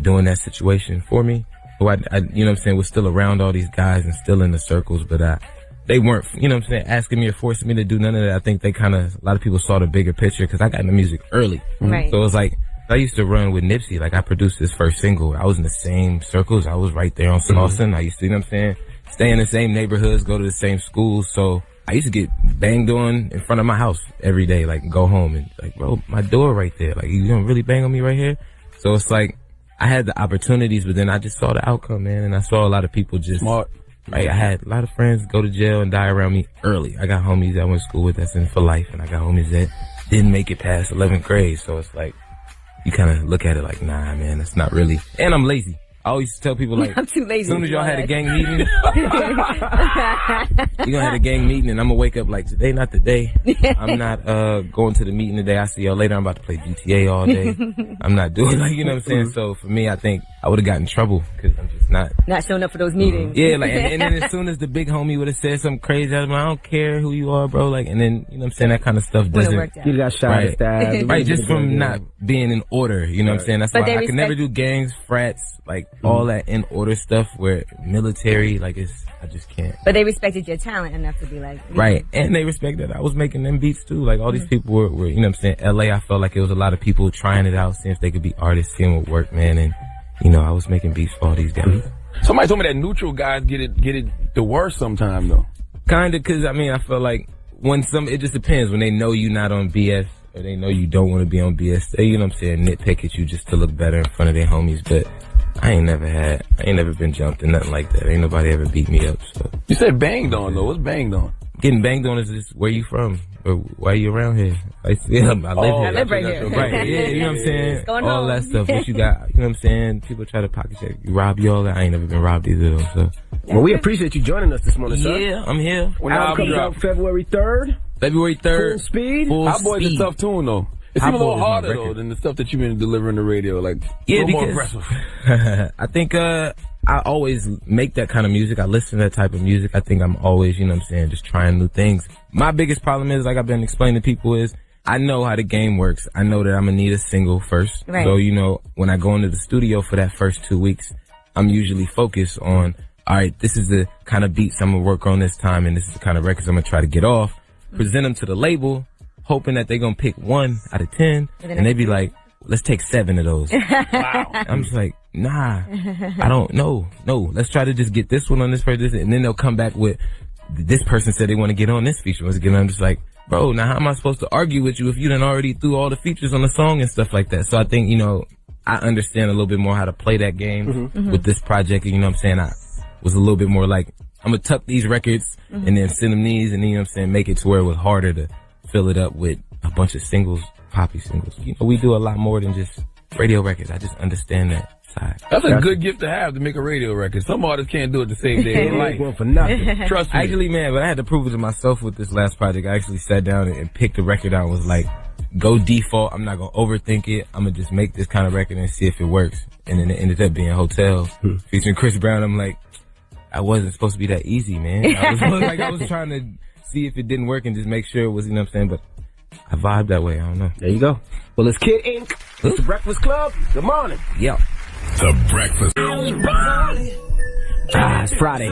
Speaker 15: doing that situation for me. Who I you know what I'm saying, was still around all these guys and still in the circles, but they weren't, you know what I'm saying, asking me or forcing me to do none of that. I think a lot of people saw the bigger picture because I got into music early.
Speaker 2: Right.
Speaker 15: So it was like, I used to run with Nipsey. Like, I produced his first single. I was in the same circles. I was right there on Slauson. I used to, you know what I'm saying, stay in the same neighborhoods, go to the same schools. So I used to get banged on in front of my house every day, like, go home and like, bro, my door right there. Like, you gonna really bang on me right here? So it's like, I had the opportunities, but then I just saw the outcome, man. And I saw a lot of people just
Speaker 3: smart.
Speaker 15: Right, I had a lot of friends go to jail and die around me early. I got homies that I went to school with that's in for life, and I got homies that didn't make it past 11th grade. So it's like, you kind of look at it like, nah, man, that's not really. And I'm lazy. I always tell people, like,
Speaker 2: I'm too lazy.
Speaker 15: As soon as y'all had a gang meeting, you're gonna have a gang meeting, and I'm gonna wake up like, today not the day. I'm not going to the meeting today. I see y'all later. I'm about to play GTA all day. I'm not doing, like, you know what I'm saying? So for me, I think I would have gotten in trouble because I'm just not
Speaker 2: showing up for those meetings.
Speaker 15: Yeah, like, and then as soon as the big homie would have said something crazy, I don't care who you are, bro. Like, and then, you know what I'm saying, that kind of stuff doesn't.
Speaker 1: You got shot at that.
Speaker 15: Right, just from not being in order, you know what I'm saying? That's why I can never do gangs, frats, like, all that in order stuff where military, like, I just can't.
Speaker 2: But they respected your talent enough to be like,
Speaker 15: right, and they respected that I was making them beats too. Like, all these people were, you know what I'm saying? LA, I felt like it was a lot of people trying it out, seeing if they could be artists, seeing what worked, man, and, you know, I was making beats for all these guys.
Speaker 3: Somebody told me that neutral guys get it the worst sometime though.
Speaker 15: Kinda, cause I mean, I feel like it just depends when they know you not on BS or they know you don't want to be on BS. They, you know what I'm saying, nitpick at you just to look better in front of their homies, but I ain't never been jumped or nothing like that. Ain't nobody ever beat me up, so.
Speaker 3: You said banged on though. What's banged on?
Speaker 15: Getting banged on is just, where you from? Or why you around here? I live here.
Speaker 2: I live right here.
Speaker 15: Right, yeah, you know what I'm saying?
Speaker 2: Going
Speaker 15: all
Speaker 2: home.
Speaker 15: That stuff. What you got, you know what I'm saying? People try to pocket check you, rob you, all that. I ain't never been robbed either though, so.
Speaker 1: Well, we appreciate you joining us this morning, sir.
Speaker 15: Yeah, I'm here.
Speaker 1: When album comes out February 3rd.
Speaker 15: February 3rd.
Speaker 1: Full speed.
Speaker 3: Hot Boy's a tough tune though. It seems a little harder though than the stuff that you've been delivering on the radio. Like, a little more aggressive.
Speaker 15: I think I always make that kind of music. I listen to that type of music. I think I'm always, you know what I'm saying, just trying new things. My biggest problem is, like I've been explaining to people, is I know how the game works. I know that I'm gonna need a single first.
Speaker 2: Right.
Speaker 15: So, you know, when I go into the studio for that first 2 weeks, I'm usually focused on, all right, this is the kind of beats I'm gonna work on this time, and this is the kind of records I'm gonna try to get off. Present them to the label, hoping that they're gonna pick 1 out of 10, and they be like, let's take 7 of those. Wow. I'm just like, nah, I don't know. No, let's try to just get this one on this person, and then they'll come back with, this person said they want to get on this feature. I'm just like, bro, now how am I supposed to argue with you if you done already threw all the features on the song and stuff like that? So I think, you know, I understand a little bit more how to play that game with this project. You know what I'm saying? I was a little bit more like, I'm gonna tuck these records and then send them these, and then, you know what I'm saying, make it to where it was harder to fill it up with a bunch of singles, poppy singles. You know, we do a lot more than just radio records. I just understand that side.
Speaker 3: That's a good gift to have, to make a radio record. Some artists can't do it the same day. They like
Speaker 1: one for nothing.
Speaker 3: Trust me.
Speaker 15: Actually, man, but I had to prove it to myself with this last project. I actually sat down and picked the record out and was like, go default. I'm not gonna overthink it. I'm gonna just make this kind of record and see if it works. And then it ended up being Hotel featuring Chris Brown. I'm like, I wasn't supposed to be that easy, man. I was trying to see if it didn't work and just make sure it was, you know what I'm saying, but I vibe that way. I don't know.
Speaker 1: There you go. Well, it's Kid Ink. It's the Breakfast Club. Good morning.
Speaker 15: Yeah.
Speaker 9: The Breakfast.
Speaker 1: It's Friday.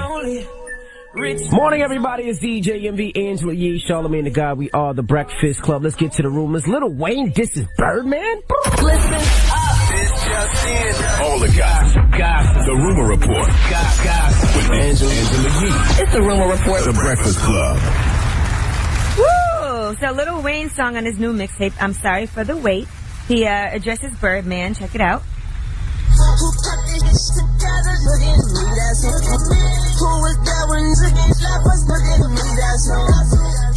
Speaker 1: Morning, everybody. It's DJ MV, Angela Yee, Charlamagne the God. We are the Breakfast Club. Let's get to the rumors. Lil Wayne disses Birdman.
Speaker 9: Listen up. It's just in. All the gossip. The Rumor Report. Gossip. With Angela Yee.
Speaker 2: It's the Rumor Report.
Speaker 9: The Breakfast Club.
Speaker 2: Woo! So Lil Wayne's song on his new mixtape, I'm Sorry for the Wait. He addresses Birdman. Check it out.
Speaker 16: Who put this together? Look at me, that's it. Who was there when niggas left us? Look at me, that's it.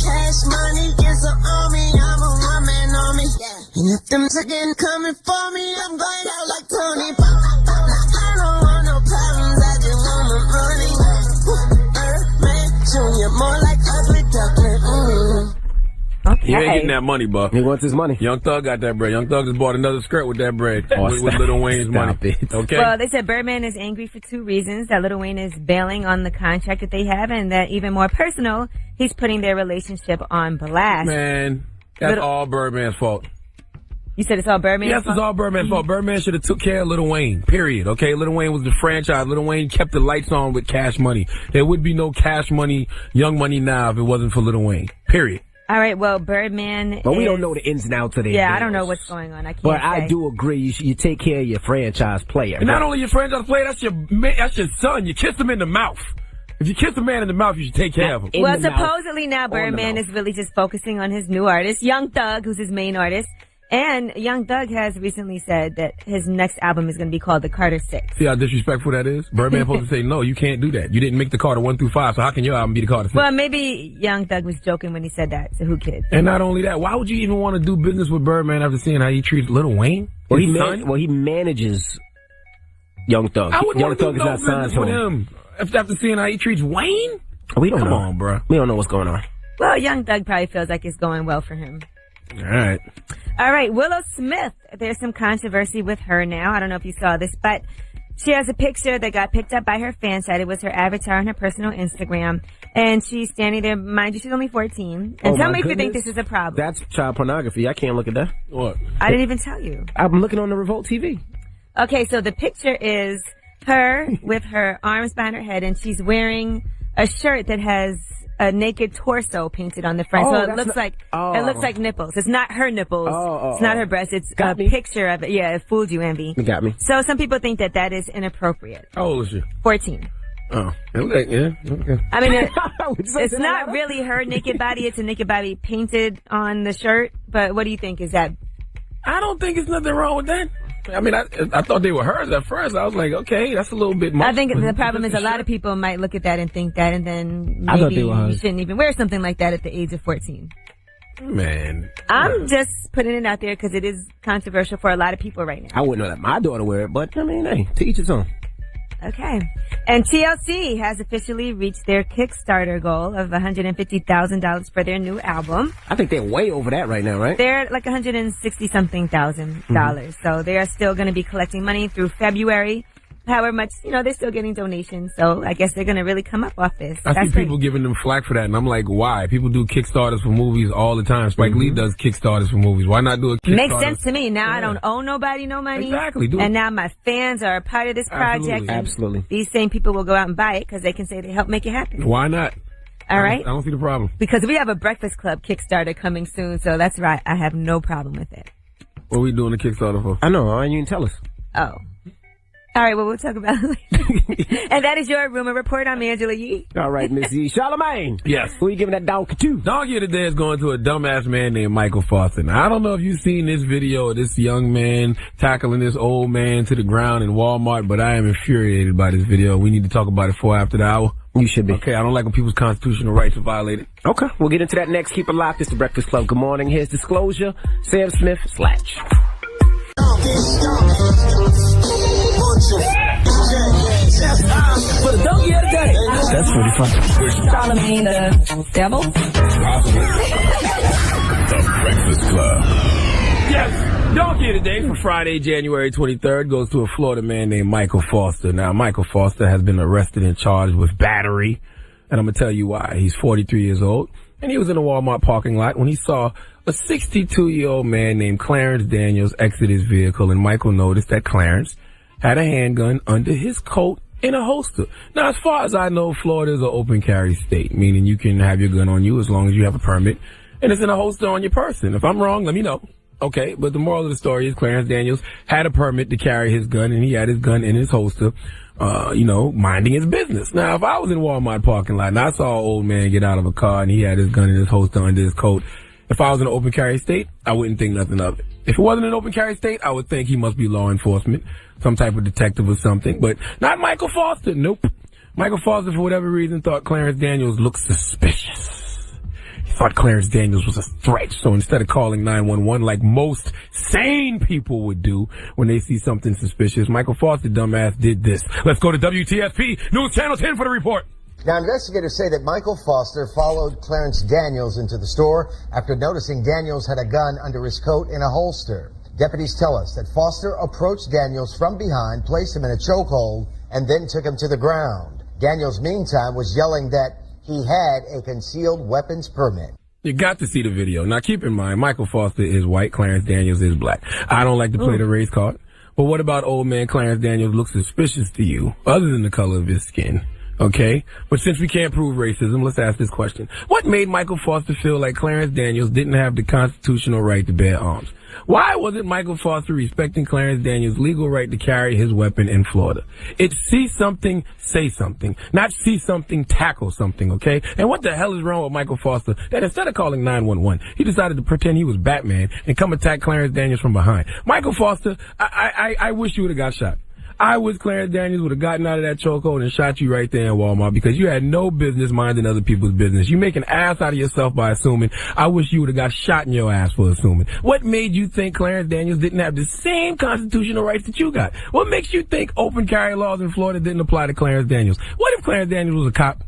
Speaker 16: Cash money is an army, I'm a one-man army. And if them chicken coming for me, I'm going out like Tony. I don't want no problems, I just want my money. Birdman Jr., more like ugly duckling.
Speaker 2: Okay.
Speaker 3: He ain't getting that money, Buck.
Speaker 1: He wants his money.
Speaker 3: Young Thug got that bread. Young Thug just bought another skirt with that bread. with Lil Wayne's money. Okay.
Speaker 2: Well, they said Birdman is angry for 2 reasons. That Lil Wayne is bailing on the contract that they have, and that even more personal, he's putting their relationship on blast.
Speaker 3: Man, that's all Birdman's fault.
Speaker 2: You said it's all Birdman's fault?
Speaker 3: Yes, it's all Birdman's fault. Birdman should have took care of Lil Wayne, period. Okay, Lil Wayne was the franchise. Lil Wayne kept the lights on with Cash Money. There would be no Cash Money, Young Money now if it wasn't for Lil Wayne, period.
Speaker 2: All right, well, Birdman
Speaker 1: But we don't know the ins and outs of their
Speaker 2: Yeah,
Speaker 1: deals.
Speaker 2: I don't know what's going on. I can't
Speaker 1: But
Speaker 2: say.
Speaker 1: I do agree. You take care of your franchise player.
Speaker 3: And not only your franchise player, that's your son. You kiss him in the mouth. If you kiss a man in the mouth, you should take care of him.
Speaker 2: Well, supposedly now Birdman is really just focusing on his new artist, Young Thug, who's his main artist. And Young Thug has recently said that his next album is going to be called The Carter 6.
Speaker 3: See how disrespectful that is? Birdman supposed to say, no, you can't do that. You didn't make the Carter 1 through 5, so how can your album be the Carter 6?
Speaker 2: Well, maybe Young Thug was joking when he said that, so who cares?
Speaker 3: And not only that, why would you even want to do business with Birdman after seeing how he treats Lil Wayne?
Speaker 1: Well, he manages Young Thug.
Speaker 3: I wouldn't
Speaker 1: Young Thug is not signed to
Speaker 3: him. After seeing how he treats Wayne?
Speaker 1: We don't know.
Speaker 3: Come on, bro.
Speaker 1: We don't know what's going on.
Speaker 2: Well, Young Thug probably feels like it's going well for him.
Speaker 3: All
Speaker 2: right, Willow Smith. There's some controversy with her now. I don't know if you saw this, but she has a picture that got picked up by her fan site. It was her avatar on her personal Instagram. And she's standing there. Mind you, she's only 14. And tell me if you think this is a problem.
Speaker 1: That's child pornography. I can't look at that.
Speaker 3: What?
Speaker 2: I didn't even tell you.
Speaker 1: I'm looking on the Revolt TV.
Speaker 2: Okay, so the picture is her with her arms behind her head, and she's wearing a shirt that has a naked torso painted on the front. So it looks like nipples. It's not her nipples. It's not her breast. It's a picture of it. Yeah, it fooled you, Envy.
Speaker 1: You got me.
Speaker 2: So some people think that is inappropriate.
Speaker 3: How old is she?
Speaker 2: 14.
Speaker 3: Oh, okay, yeah. Okay.
Speaker 2: I mean, it's not really her naked body. It's a naked body painted on the shirt. But what do you think? Is that?
Speaker 3: I don't think there's nothing wrong with that. I mean, I thought they were hers at first. I was like, okay, that's a little bit much.
Speaker 2: I think the problem is a lot of people might look at that and think that, and then maybe you shouldn't even wear something like that at the age of 14.
Speaker 3: Man.
Speaker 2: I'm just putting it out there because it is controversial for a lot of people right now.
Speaker 1: I wouldn't let my daughter wear it, but I mean, hey, to each his own.
Speaker 2: Okay. And TLC has officially reached their Kickstarter goal of $150,000 for their new album.
Speaker 1: I think they're way over that right now, right?
Speaker 2: They're like $160-something thousand dollars. So they are still going to be collecting money through February. However much, they're still getting donations. So I guess they're going to really come up off this.
Speaker 3: I see people giving them flack for that, and I'm like, why? People do Kickstarters for movies all the time. Spike Lee does Kickstarters for movies. Why not do a Kickstarter?
Speaker 2: Makes sense to me. Now I don't owe nobody no money.
Speaker 3: Exactly.
Speaker 2: And now my fans are a part of this project.
Speaker 1: Absolutely.
Speaker 2: These same people will go out and buy it because they can say they helped make it happen.
Speaker 3: Why not?
Speaker 2: All right.
Speaker 3: I don't see the problem.
Speaker 2: Because we have a Breakfast Club Kickstarter coming soon, so that's right. I have no problem with it.
Speaker 3: What are we doing the Kickstarter for?
Speaker 1: I know. Why you didn't tell us?
Speaker 2: Oh. All right, well, we'll talk about it later. And that is your rumor report. I'm Angela Yee.
Speaker 1: All right, Miss Yee. Charlamagne.
Speaker 3: Yes.
Speaker 1: Who are you giving that dog to?
Speaker 3: Dog here today is going to a dumbass man named Michael Foster. Now, I don't know if you've seen this video of this young man tackling this old man to the ground in Walmart, but I am infuriated by this video. We need to talk about it before after the hour.
Speaker 1: You should be.
Speaker 3: Okay, I don't like when people's constitutional rights are violated.
Speaker 1: Okay, we'll get into that next. Keep it locked. It's the Breakfast Club. Good morning. Here's Disclosure. Sam Smith, Slatch.
Speaker 5: For the donkey of the day.
Speaker 1: That's pretty funny.
Speaker 5: Charlamagne the devil.
Speaker 9: The Breakfast Club.
Speaker 3: Yes, donkey of the day for Friday, January 23rd goes to a Florida man named Michael Foster. Now, Michael Foster has been arrested and charged with battery, and I'm going to tell you why. He's 43 years old, and he was in a Walmart parking lot when he saw a 62-year-old man named Clarence Daniels exit his vehicle, and Michael noticed that Clarence had a handgun under his coat in a holster. Now, as far as I know, Florida is an open carry state, meaning you can have your gun on you as long as you have a permit, and it's in a holster on your person. If I'm wrong, let me know. Okay, but the moral of the story is Clarence Daniels had a permit to carry his gun, and he had his gun in his holster, minding his business. Now, if I was in Walmart parking lot and I saw an old man get out of a car and he had his gun in his holster under his coat, if I was in an open carry state, I wouldn't think nothing of it. If it wasn't an open carry state, I would think he must be law enforcement, some type of detective or something, but not Michael Foster. Nope. Michael Foster, for whatever reason, thought Clarence Daniels looked suspicious. He thought Clarence Daniels was a threat, so instead of calling 911 like most sane people would do when they see something suspicious, Michael Foster, dumbass, did this. Let's go to WTSP News Channel 10 for the report.
Speaker 17: Now, investigators say that Michael Foster followed Clarence Daniels into the store after noticing Daniels had a gun under his coat in a holster. Deputies tell us that Foster approached Daniels from behind, placed him in a chokehold, and then took him to the ground. Daniels, meantime, was yelling that he had a concealed weapons permit.
Speaker 3: You got to see the video. Now, keep in mind, Michael Foster is white, Clarence Daniels is black. I don't like to play the race card, but what about old man Clarence Daniels looks suspicious to you, other than the color of his skin? Okay? But since we can't prove racism, let's ask this question. What made Michael Foster feel like Clarence Daniels didn't have the constitutional right to bear arms? Why wasn't Michael Foster respecting Clarence Daniels' legal right to carry his weapon in Florida? It's see something, say something. Not see something, tackle something, okay? And what the hell is wrong with Michael Foster that instead of calling 911, he decided to pretend he was Batman and come attack Clarence Daniels from behind? Michael Foster, I wish you would have got shot. I wish Clarence Daniels would have gotten out of that chokehold and shot you right there in Walmart because you had no business minding other people's business. You make an ass out of yourself by assuming. I wish you would have got shot in your ass for assuming. What made you think Clarence Daniels didn't have the same constitutional rights that you got? What makes you think open carry laws in Florida didn't apply to Clarence Daniels? What if Clarence Daniels was a cop?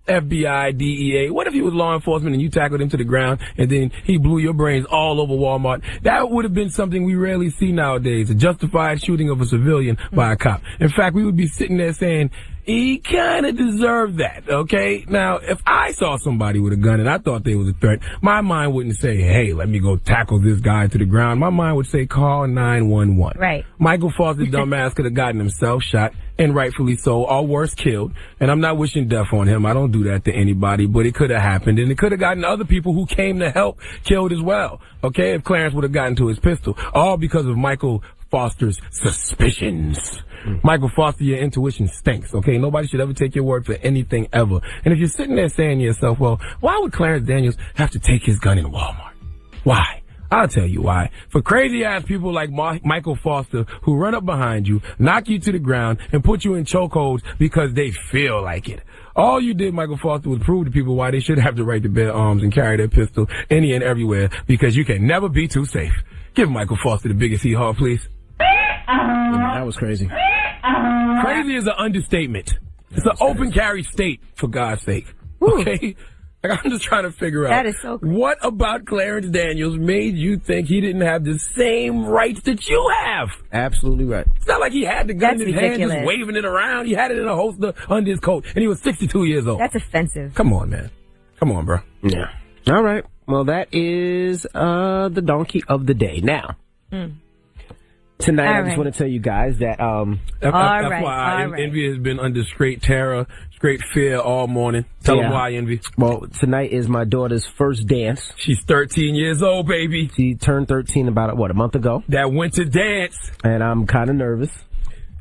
Speaker 3: FBI, DEA. What if he was law enforcement and you tackled him to the ground and then he blew your brains all over Walmart? That would have been something we rarely see nowadays, a justified shooting of a civilian by a cop. In fact, we would be sitting there saying, he kind of deserved that, okay? Now, if I saw somebody with a gun and I thought they was a threat, my mind wouldn't say, hey, let me go tackle this guy to the ground. My mind would say, call 911.
Speaker 2: Right.
Speaker 3: Michael Foster's dumbass could have gotten himself shot, and rightfully so, or worse, killed. And I'm not wishing death on him. I don't do that to anybody, but it could have happened, and it could have gotten other people who came to help killed as well, okay? If Clarence would have gotten to his pistol, all because of Michael Foster's suspicions. Michael Foster, your intuition stinks, okay? Nobody should ever take your word for anything ever. And if you're sitting there saying to yourself, well, why would Clarence Daniels have to take his gun in Walmart? Why? I'll tell you why. For crazy-ass people like Michael Foster who run up behind you, knock you to the ground, and put you in chokeholds because they feel like it. All you did, Michael Foster, was prove to people why they should have the right to bear arms and carry their pistol any and everywhere because you can never be too safe. Give Michael Foster the biggest hee-haw, please.
Speaker 1: That was crazy.
Speaker 3: Crazy is an understatement. It's an open carry state, for God's sake. Okay? Like, I'm just trying to figure out.
Speaker 2: That is so crazy.
Speaker 3: What about Clarence Daniels made you think he didn't have the same rights that you have?
Speaker 1: Absolutely right.
Speaker 3: It's not like he had the gun
Speaker 2: That's
Speaker 3: in his hand
Speaker 2: ridiculous.
Speaker 3: just waving it around. He had it in a holster under his coat, and he was 62 years old.
Speaker 2: That's offensive.
Speaker 3: Come on, man. Come on, bro.
Speaker 1: Yeah. All right. Well, that is the donkey of the day. Now, tonight I just want to tell you guys that
Speaker 3: FYI, Envy has been under straight terror, straight fear all morning. Tell them why, Envy.
Speaker 1: Well, tonight is my daughter's first dance.
Speaker 3: She's 13 years old, baby.
Speaker 1: She turned 13 about, a month ago.
Speaker 3: That winter dance.
Speaker 1: And I'm kind of nervous.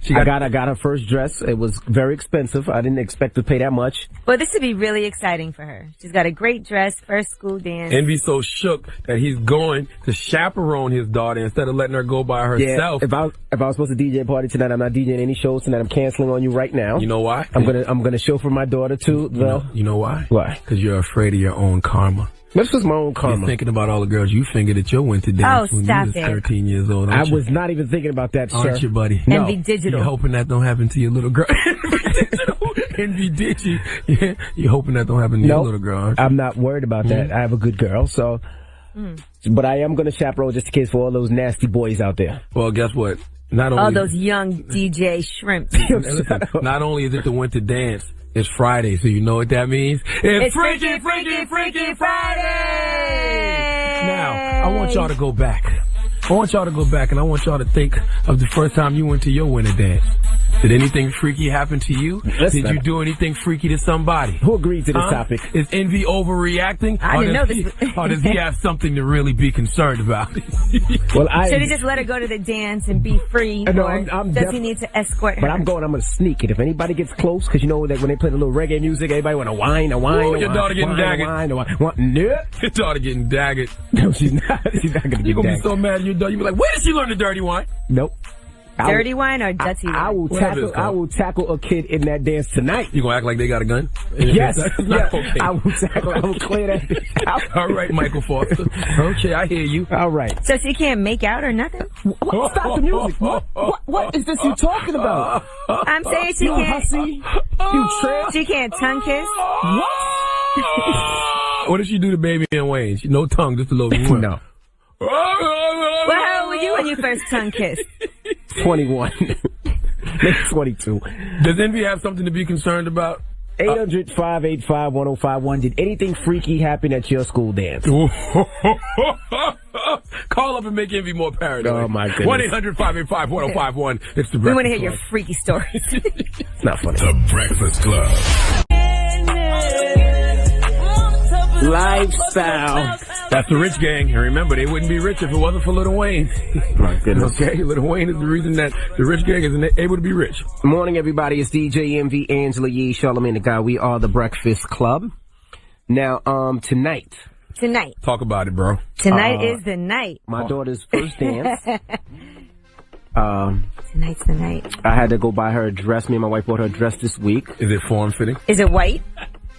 Speaker 1: I got her first dress. It was very expensive. I didn't expect to pay that much.
Speaker 2: Well, this would be really exciting for her. She's got a great dress, first school dance.
Speaker 3: Envy's so shook that he's going to chaperone his daughter instead of letting her go by herself.
Speaker 1: Yeah, if I was supposed to DJ a party tonight, I'm not DJing any shows tonight. I'm canceling on you right now.
Speaker 3: You know why?
Speaker 1: I'm gonna show for my daughter too.
Speaker 3: You know why?
Speaker 1: Why?
Speaker 3: Because you're afraid of your own karma.
Speaker 1: This was my own karma.
Speaker 3: You're thinking about all the girls you fingered at your winter dance when you was 13 years old.
Speaker 1: I was not even thinking about that, sir.
Speaker 3: Aren't you, buddy?
Speaker 2: Envy Digital.
Speaker 3: You're hoping that don't happen to your little girl. Envy Digital. Yeah, you're hoping that don't happen to your little girl, aren't you?
Speaker 1: I'm not worried about that. I have a good girl, so. But I am going to chaperone just in case for all those nasty boys out there.
Speaker 3: Well, guess what? Not only
Speaker 2: all those young DJ shrimps.
Speaker 3: Listen, not only is it the winter dance, it's Friday, so you know what that means? It's Freaky Friday! Now, I want y'all to go back. And I want y'all to think of the first time you went to your winter dance. Did anything freaky happen to you? Did you do anything freaky to somebody?
Speaker 1: Who agreed to this topic?
Speaker 3: Is Envy overreacting?
Speaker 2: I didn't know this.
Speaker 3: Or does he have something to really be concerned about?
Speaker 2: Well, should he just let her go to the dance and be free?
Speaker 1: No,
Speaker 2: or does he need to escort her?
Speaker 1: But I'm going to sneak it. If anybody gets close, because you know that when they play the little reggae music, everybody want to whine,
Speaker 3: your daughter getting daggered. Your daughter getting daggered.
Speaker 1: No, she's not. She's not going to get
Speaker 3: You're going to be
Speaker 1: daggered.
Speaker 3: so mad at your daughter. You'll be like, where did she learn the dirty wine?
Speaker 1: Nope.
Speaker 2: Dirty wine or dirty wine?
Speaker 1: I will tackle a kid in that dance tonight.
Speaker 3: You gonna act like they got a gun?
Speaker 1: Yes.
Speaker 3: Okay.
Speaker 1: I will clear that bitch out.
Speaker 3: All right, Michael Foster. Okay, I hear you.
Speaker 1: All right.
Speaker 2: So she can't make out or nothing?
Speaker 1: What? Stop the music. What is this you talking about?
Speaker 2: I'm saying she can't.
Speaker 1: Hussy. You trip.
Speaker 2: She can't tongue kiss?
Speaker 1: What?
Speaker 3: What did she do to Baby and Wayne? No tongue, just a little.
Speaker 1: No.
Speaker 2: Well, how old were you when you first tongue kissed?
Speaker 1: 21. Maybe 22.
Speaker 3: Does Envy have something to be concerned about?
Speaker 1: 800-585-1051. Did anything freaky happen at your school dance?
Speaker 3: Call up and make Envy more paranoid.
Speaker 1: Oh, my goodness.
Speaker 3: 1-800-585-1051. It's the Breakfast Club.
Speaker 2: We want to hear your freaky stories.
Speaker 1: It's not funny.
Speaker 9: The Breakfast Club.
Speaker 1: Lifestyle.
Speaker 3: That's the rich gang. And remember, they wouldn't be rich if it wasn't for Lil Wayne.
Speaker 1: My goodness.
Speaker 3: Okay, Lil Wayne is the reason that the rich gang isn't able to be rich.
Speaker 1: Good morning, everybody. It's DJ MV, Angela Yee, Charlamagne the Guy. We are the Breakfast Club. Now, tonight.
Speaker 3: Talk about it, bro.
Speaker 2: Tonight is the night.
Speaker 1: My daughter's first dance.
Speaker 2: Tonight's the night.
Speaker 1: I had to go buy her a dress. Me and my wife bought her a dress this week.
Speaker 3: Is it form-fitting?
Speaker 2: Is it white?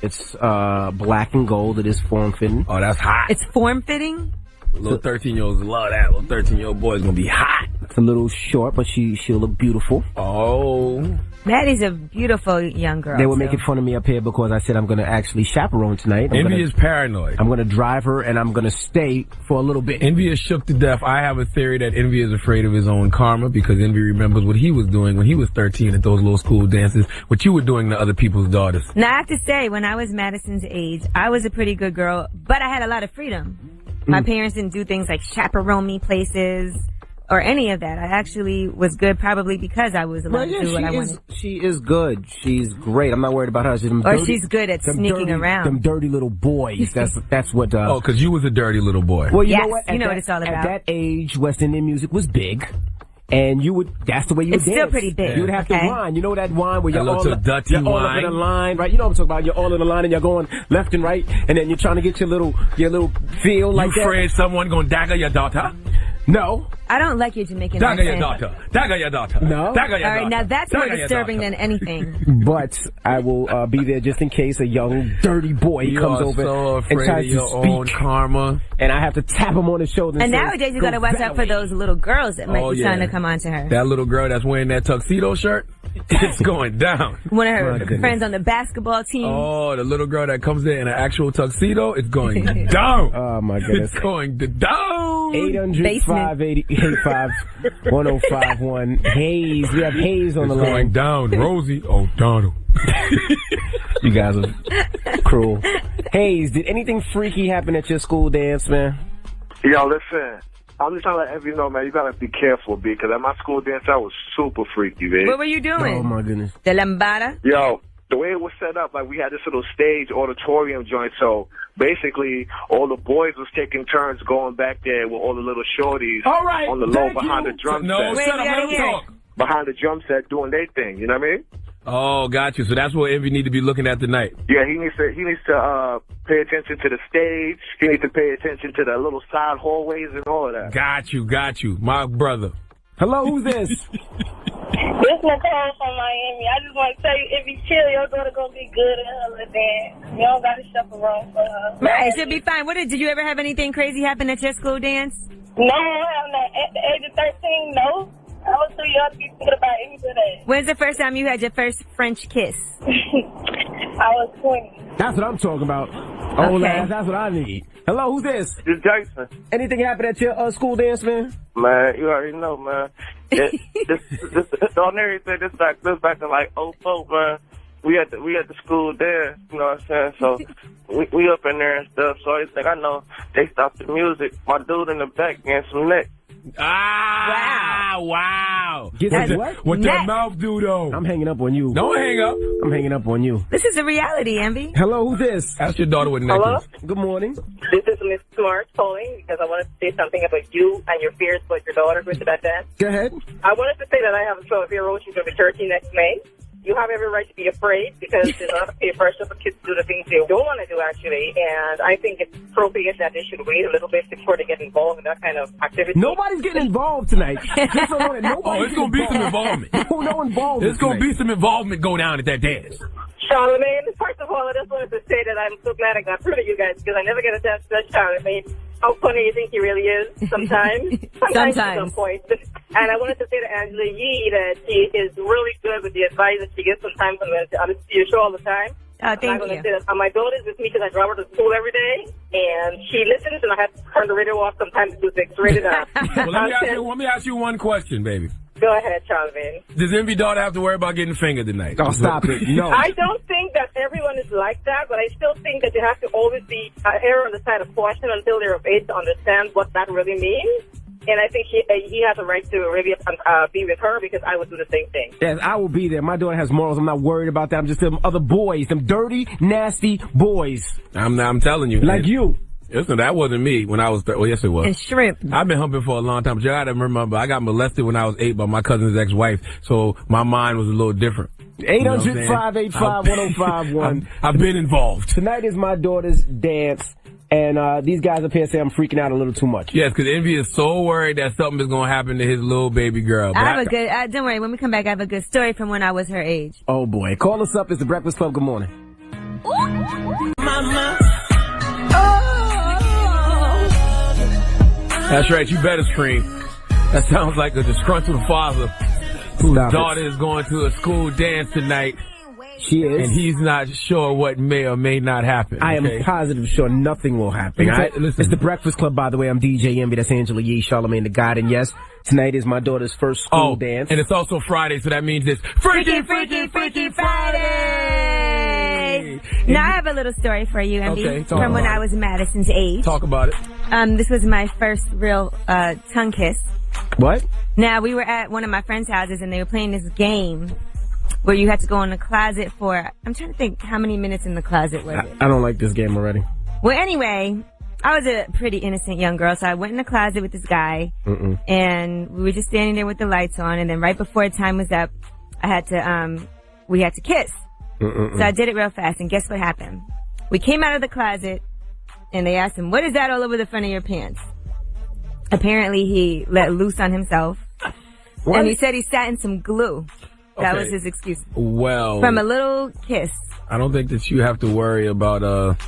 Speaker 1: It's black and gold. It is form-fitting.
Speaker 3: Oh, that's hot.
Speaker 2: It's form-fitting?
Speaker 3: Little 13-year-olds love that. Little 13-year-old boy's gonna be hot.
Speaker 1: It's a little short, but she'll look beautiful.
Speaker 3: Oh.
Speaker 2: That is a beautiful young girl.
Speaker 1: They were making fun of me up here because I said I'm going to actually chaperone tonight.
Speaker 3: Envy is paranoid.
Speaker 1: I'm going to drive her and I'm going to stay for a little bit.
Speaker 3: Envy is shook to death. I have a theory that Envy is afraid of his own karma because Envy remembers what he was doing when he was 13 at those little school dances, what you were doing to other people's daughters.
Speaker 2: Now, I have to say, when I was Madison's age, I was a pretty good girl, but I had a lot of freedom. My parents didn't do things like chaperone me places or any of that. I actually was good probably because I was allowed to do what I wanted.
Speaker 1: She is good. She's great. I'm not worried about her.
Speaker 2: She's good at sneaking around.
Speaker 1: Them dirty little boys. That's what...
Speaker 3: oh, because you was a dirty little boy.
Speaker 1: Well,
Speaker 2: you
Speaker 1: know what?
Speaker 2: You know what it's all about.
Speaker 1: At that age, West Indian music was big. And that's the way you would dance.
Speaker 2: It's still pretty big.
Speaker 1: You would have to whine. You know that whine where you're all in a line, right? You know what I'm talking about. You're all in a line and you're going left and right, and then you're trying to get your little feel like that.
Speaker 3: You afraid someone gonna dagger your daughter?
Speaker 1: No.
Speaker 2: I don't like your Jamaican
Speaker 3: accent.
Speaker 2: Dagger your daughter.
Speaker 1: No.
Speaker 2: All right, now that's more disturbing than anything.
Speaker 1: But I will be there just in case a young dirty boy comes over and tries to speak.
Speaker 3: Own karma.
Speaker 1: And I have to tap him on the shoulder.
Speaker 2: And nowadays you gotta watch out for those little girls that might be trying to come on to her.
Speaker 3: That little girl that's wearing that tuxedo shirt, it's going down.
Speaker 2: One of her friends on the basketball team.
Speaker 3: Oh, the little girl that comes there in an actual tuxedo, it's going down.
Speaker 1: Oh my goodness.
Speaker 3: It's going down.
Speaker 1: 800-585-1051. Hayes. We have Hayes on the line.
Speaker 3: It's going down. Rosie O'Donnell.
Speaker 1: You guys are cruel. Hayes, did anything freaky happen at your school dance, man?
Speaker 10: Yo, listen. I'm just trying to let everybody know, man, you gotta be careful, B, because at my school dance, I was super freaky, man.
Speaker 2: What were you doing?
Speaker 1: Oh, my goodness.
Speaker 2: The lambada?
Speaker 10: Yo, the way it was set up, like, we had this little stage auditorium joint, so basically, all the boys was taking turns going back there with all the little shorties on the low behind the drum set.
Speaker 3: No, shut up, let him talk.
Speaker 10: Behind the drum set doing their thing, you know what I mean?
Speaker 3: Oh, got you. So that's what Envy need to be looking at tonight.
Speaker 10: Yeah, he needs to pay attention to the stage. He needs to pay attention to the little side hallways and all of that.
Speaker 3: Got you. My brother.
Speaker 1: Hello, who's this?
Speaker 18: This Nicole from Miami. I just want to tell you, if you chill, your daughter gonna be good at her little dance. You don't gotta chaperone for her.
Speaker 2: Right, she'll be fine. Did you ever have anything crazy happen at your school dance?
Speaker 18: No, at the age of 13, no. I was too young to be thinking about any of that.
Speaker 2: When's the first time you had your first French kiss?
Speaker 18: I was 20.
Speaker 1: That's what I'm talking about. Oh, okay. That's what I need. Hello, who's this?
Speaker 10: It's Jason.
Speaker 1: Anything happened at your school dance, man?
Speaker 10: Man, you already know, man. This on everything. This back in like 04, man. We at the school dance, you know what I'm saying? So we up in there and stuff. So I think I know they stopped the music. My dude in the back getting some neck.
Speaker 3: Wow.
Speaker 1: What
Speaker 3: that mouth do, though?
Speaker 1: I'm hanging up on you.
Speaker 3: Don't hang up.
Speaker 1: I'm hanging up on you.
Speaker 2: This is a reality, Envy.
Speaker 1: Hello, who's this?
Speaker 3: Ask your daughter what neck is.
Speaker 1: Good morning.
Speaker 19: This is Miss Smart calling because I wanted to say something about you and your fears about your daughter going to that dance.
Speaker 1: Go ahead.
Speaker 19: I wanted to say that I have a 12-year-old. She's going to be 13 next May. You have every right to be afraid because there's not a pressure for kids to do the things they don't want to do, actually. And I think it's appropriate that they should wait a little bit before they get involved in that kind of activity.
Speaker 1: Nobody's getting involved tonight.
Speaker 3: It's going to be some involvement.
Speaker 1: No involvement.
Speaker 3: There's going to be some involvement go down at that dance.
Speaker 19: Charlamagne, first of all, I just wanted to say that I'm so glad I got through to you guys because I never get a chance to touch Charlamagne. How funny you think he really is sometimes. Sometimes. At some point. And I wanted to say to Angela Yee that she is really good with the advice that she gets sometimes when I'm to your show all the time.
Speaker 2: Thank you.
Speaker 19: I'm going to say that my daughter's with me because I drive her to school every day, and she listens, and I have to turn the radio off sometimes to do things. Rated up.
Speaker 3: Well, let me ask you one question, baby.
Speaker 19: Go ahead, Charlamagne.
Speaker 3: Does Envy daughter have to worry about getting fingered tonight?
Speaker 1: Oh, stop it. No.
Speaker 19: I don't think that everyone is like that, but I still think that you have to always be err on the side of caution until they're of age to understand what that really means. And I think he has a right to really be with her because I would do the same thing.
Speaker 1: Yes, I will be there. My daughter has morals. I'm not worried about that. I'm just them other boys, them dirty, nasty boys.
Speaker 3: I'm telling you.
Speaker 1: Like you.
Speaker 3: Listen, that wasn't me when I was. Well, yes, it was.
Speaker 2: And shrimp.
Speaker 3: I've been humping for a long time. But you gotta remember, I got molested when I was 8 by my cousin's ex-wife, so my mind was a little different.
Speaker 1: 800-585-1051.
Speaker 3: I've been involved.
Speaker 1: Tonight is my daughter's dance, and these guys up here say I'm freaking out a little too much.
Speaker 3: Yes, because Envy is so worried that something is going to happen to his little baby girl.
Speaker 2: I have a good, don't worry, when we come back, I have a good story from when I was her age.
Speaker 1: Oh, boy. Call us up. It's the Breakfast Club. Good morning.
Speaker 16: Mama.
Speaker 3: That's right. You better scream. That sounds like a disgruntled father whose daughter is going to a school dance tonight.
Speaker 1: She is.
Speaker 3: And he's not sure what may or may not happen.
Speaker 1: I am positive sure nothing will happen.
Speaker 3: Listen.
Speaker 1: It's the Breakfast Club, by the way. I'm DJ Envy. That's Angela Yee, Charlamagne the God. And yes, tonight is my daughter's first school dance.
Speaker 3: And it's also Friday, so that means it's Freaky Friday!
Speaker 2: Now, I have a little story for you, Envy, from when I was Madison's age.
Speaker 3: Talk about it.
Speaker 2: This was my first real tongue kiss.
Speaker 1: What?
Speaker 2: Now, we were at one of my friends' houses, and they were playing this game where you had to go in the closet for, I'm trying to think how many minutes in the closet was it.
Speaker 1: I don't like this game already.
Speaker 2: Well, anyway, I was a pretty innocent young girl, so I went in the closet with this guy, and we were just standing there with the lights on, and then right before time was up, we had to kiss. So I did it real fast, and guess what happened? We came out of the closet, and they asked him, what is that all over the front of your pants? Apparently, he let loose on himself, and he said he sat in some glue. That was his excuse.
Speaker 3: Well,
Speaker 2: from a little kiss.
Speaker 3: I don't think that you have to worry about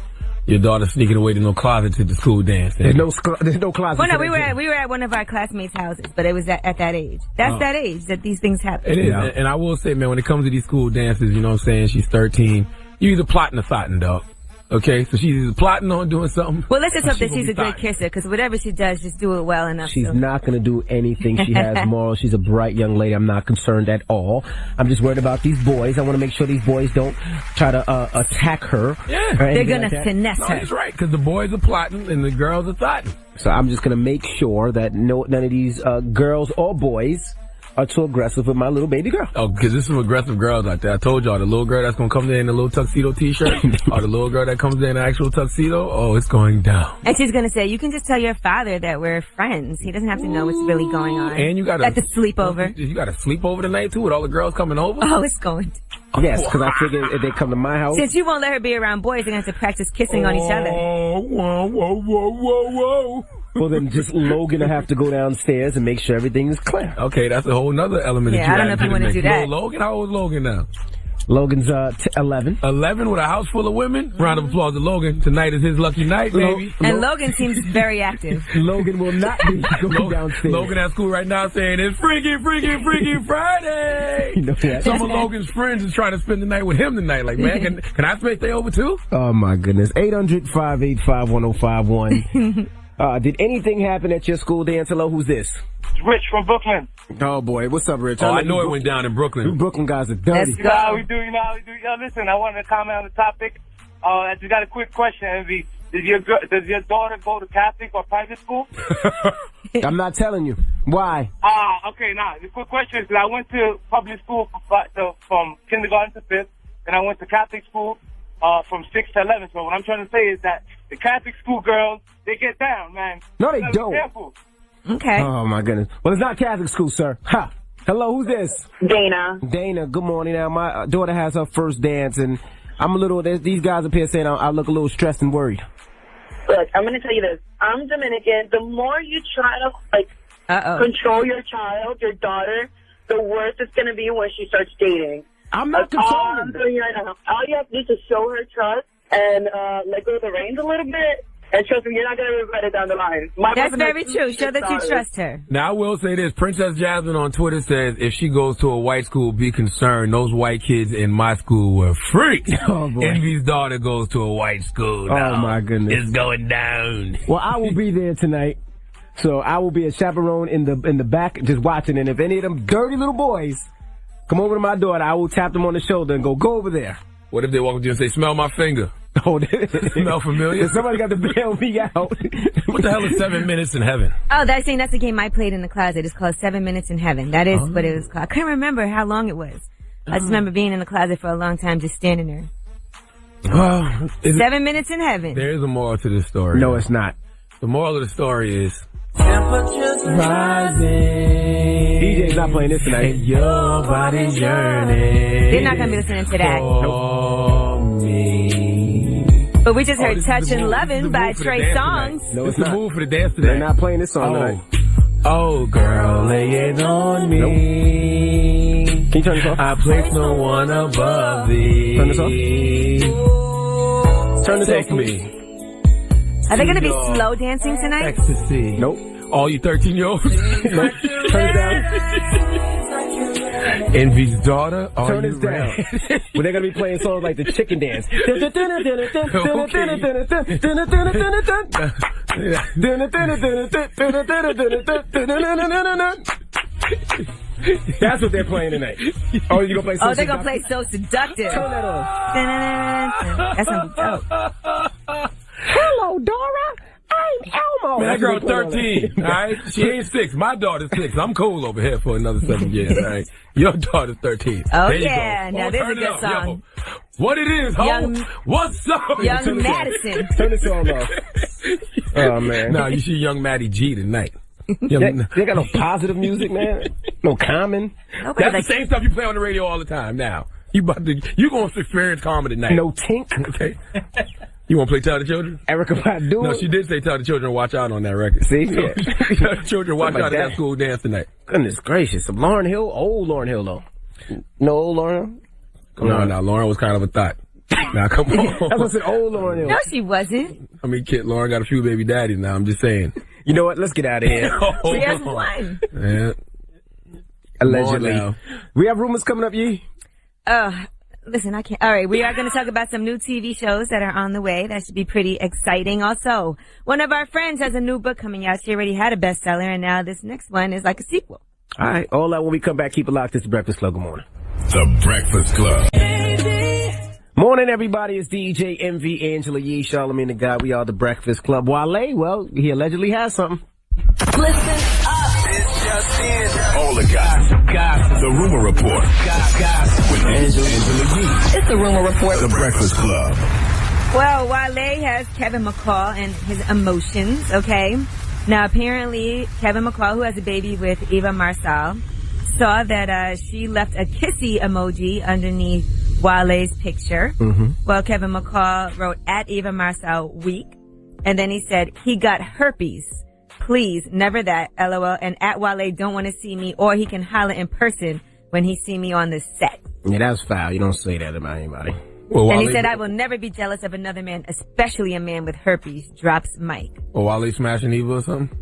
Speaker 3: your daughter sneaking away to no closet to the school dance.
Speaker 1: There's no closet.
Speaker 2: Well, no, we were at one of our classmates' houses, but it was at that age. That's that age that these things happen.
Speaker 3: It is, and I will say, man, when it comes to these school dances, you know what I'm saying? She's 13. You either plotting or thotting, dog. Okay, so she's either plotting on doing something.
Speaker 2: Well, let's just hope that she's a great kisser, because whatever she does, just do it well enough.
Speaker 1: She's not going to do anything. She has morals. She's a bright young lady. I'm not concerned at all. I'm just worried about these boys. I want to make sure these boys don't try to attack her.
Speaker 3: Yeah.
Speaker 2: They're going to finesse her.
Speaker 3: That's right, because the boys are plotting and the girls are thotting.
Speaker 1: So I'm just going to make sure that none of these girls or boys are too aggressive with my little baby girl.
Speaker 3: Oh, because there's some aggressive girls out there. I told y'all, the little girl that's going to come there in a little tuxedo t-shirt, or the little girl that comes there in an actual tuxedo, oh, it's going down.
Speaker 2: And she's going to say, you can just tell your father that we're friends. He doesn't have to know what's really going on.
Speaker 3: And you got to...
Speaker 2: At the sleepover.
Speaker 3: You got to sleep over tonight, too, with all the girls coming over?
Speaker 2: Oh, it's going to.
Speaker 1: Yes, because I figure if they come to my house...
Speaker 2: Since you won't let her be around boys, they're going to have to practice kissing on each other.
Speaker 3: Whoa.
Speaker 1: Well, then just Logan will have to go downstairs and make sure everything is clear.
Speaker 3: Okay, that's a whole nother element that you
Speaker 2: I don't know if you want to do that.
Speaker 3: Logan, how old is Logan now?
Speaker 1: Logan's 11.
Speaker 3: 11 with a house full of women? Round of applause to Logan. Tonight is his lucky night, baby.
Speaker 2: And Logan seems very active.
Speaker 1: Logan will not be going downstairs.
Speaker 3: Logan at school right now saying, it's Freaky Friday!
Speaker 1: You know that.
Speaker 3: Some of Logan's friends is trying to spend the night with him tonight. Like, man, can I stay over too?
Speaker 1: Oh, my goodness. 800-585-1051. Did anything happen at your school dance? Hello, who's this?
Speaker 10: Rich from Brooklyn.
Speaker 1: Oh, boy. What's up, Rich?
Speaker 3: Oh, I know it went down in Brooklyn.
Speaker 1: You Brooklyn guys are dirty.
Speaker 10: You know how we do. Yo, listen, I wanted to comment on the topic. I just got a quick question, Envy. Does your daughter go to Catholic or private school?
Speaker 1: I'm not telling you. Why?
Speaker 10: Okay, now, the quick question is that I went to public school from kindergarten to 5th, and I went to Catholic school from 6th to 11th. So what I'm trying to say is that the Catholic school girls, they get down, man.
Speaker 1: No, they don't.
Speaker 10: Be careful.
Speaker 2: Okay.
Speaker 1: Oh, my goodness. Well, it's not Catholic school, sir. Ha! Hello, who's this?
Speaker 18: Dana.
Speaker 1: Dana, good morning. Now, my daughter has her first dance, and I'm a little, these guys up here saying I look a little stressed and worried.
Speaker 18: Look, I'm going to tell you this. I'm Dominican. The more you try to, control your child, your daughter, the worse it's going to be when she starts dating.
Speaker 1: I'm not controlling.
Speaker 18: All you have to do is show her trust and let go of the reins a little bit. And trust me, you're not going to regret it down the line.
Speaker 2: That's very true. Show that you trust her.
Speaker 3: Now, I will say this. Princess Jasmine on Twitter says, if she goes to a white school, be concerned. Those white kids in my school were freaks.
Speaker 1: Oh, boy.
Speaker 3: Envy's daughter goes to a white school.
Speaker 1: Oh, my goodness.
Speaker 3: It's going down.
Speaker 1: Well, I will be there tonight. So I will be a chaperone in the back just watching. And if any of them dirty little boys come over to my daughter, I will tap them on the shoulder and go over there.
Speaker 3: What if they walk up to you and say, smell my finger?
Speaker 1: Oh,
Speaker 3: smell familiar?
Speaker 1: Somebody got to bail me out.
Speaker 3: What the hell is 7 Minutes in Heaven?
Speaker 2: Oh, that's the game I played in the closet. It's called 7 Minutes in Heaven. That is what it was called. I couldn't remember how long it was. I just remember being in the closet for a long time, just standing there. 7 minutes in heaven.
Speaker 3: There is a moral to this story.
Speaker 1: No, it's not.
Speaker 3: The moral of the story is
Speaker 16: Temperatures rising.
Speaker 1: DJ's not playing this tonight.
Speaker 16: And your body's yearning.
Speaker 2: They're not going to be listening to that. But we just heard Touch and Lovin' by Trey Songz.
Speaker 3: No, it's the move for the dance today.
Speaker 1: They're not playing this song tonight.
Speaker 16: Oh, girl, lay it on me.
Speaker 1: Can you turn this off?
Speaker 16: I place no one above thee.
Speaker 1: Turn this off. Turn this
Speaker 16: Take
Speaker 1: off.
Speaker 16: me.
Speaker 2: Are they going to be slow dancing tonight?
Speaker 3: Ecstasy.
Speaker 1: Nope.
Speaker 3: All you 13-year-olds.
Speaker 1: Nope. Turn it down.
Speaker 3: Envy's daughter.
Speaker 1: Turn this down. Well, they're going to be playing songs like the chicken dance. That's what they're playing tonight. Oh, you gonna play?
Speaker 2: Oh, they're gonna play So Seductive.
Speaker 1: Turn that off.
Speaker 2: That's gonna be dope.
Speaker 1: Hello, Dora. I'm Elmo.
Speaker 3: Man, that girl 13, all right? She ain't 6. My daughter's 6. I'm cool over here for another 7 years, all right? Your daughter's 13.
Speaker 2: Oh,
Speaker 3: there you
Speaker 2: yeah.
Speaker 3: go.
Speaker 2: Now, there's a good
Speaker 3: up,
Speaker 2: song.
Speaker 3: Yo. What it is, ho? What's up?
Speaker 2: Young Madison.
Speaker 1: Turn this song off. Oh, man.
Speaker 3: No, you see Young Maddie G tonight.
Speaker 1: They got no positive music, man. No common.
Speaker 3: That's the same stuff you play on the radio all the time now. You going to experience comedy tonight.
Speaker 1: No Tink.
Speaker 3: Okay. You want to play Tell the Children?
Speaker 1: Erykah Badu.
Speaker 3: No, she did say Tell the Children watch out on that record.
Speaker 1: See? Yeah.
Speaker 3: Tell the Children watch out at that school dance tonight.
Speaker 1: Goodness gracious. Lauryn Hill, old Lauryn Hill, though. No old Lauryn Hill?
Speaker 3: No, Lauryn was kind of a thought. Now, come on.
Speaker 1: That's what I said, old Lauryn Hill.
Speaker 2: No, she wasn't.
Speaker 3: I mean, Lauryn got a few baby daddies now. I'm just saying.
Speaker 1: You know what? Let's get out of here.
Speaker 2: She has one.
Speaker 3: Yeah.
Speaker 1: Allegedly. We have rumors coming up, Yee?
Speaker 2: Listen, I can't. All right, we are going to talk about some new TV shows that are on the way. That should be pretty exciting. Also, one of our friends has a new book coming out. She already had a bestseller, and now this next one is like a sequel.
Speaker 1: All right, all that when we come back. Keep it locked. It's The Breakfast Club. Good morning.
Speaker 9: The Breakfast Club.
Speaker 1: Morning, everybody. It's DJ Envy, Angela Yee, Charlamagne the God. We are The Breakfast Club. Wale, well, he allegedly has something.
Speaker 16: Listen up. It's just in.
Speaker 9: All the gossip. The Rumor Report. Gossip. With Angela Yee.
Speaker 2: It's the Rumor Report.
Speaker 9: The Breakfast Club.
Speaker 2: Well, Wale has Kevin McCall and his emotions, okay? Now, apparently, Kevin McCall, who has a baby with Eva Marcel, saw that she left a kissy emoji underneath Wale's picture.
Speaker 1: Mm-hmm.
Speaker 2: Well, Kevin McCall wrote, at Eva Marcel, weak. And then he said, he got herpes. Please, never that, LOL. And at Wale, don't want to see me, or he can holler in person when he see me on the set.
Speaker 1: Yeah, that's foul. You don't say that about anybody.
Speaker 3: Well,
Speaker 2: and he said, I will never be jealous of another man, especially a man with herpes. Drops mic.
Speaker 3: Or Wale smashing Eva or something?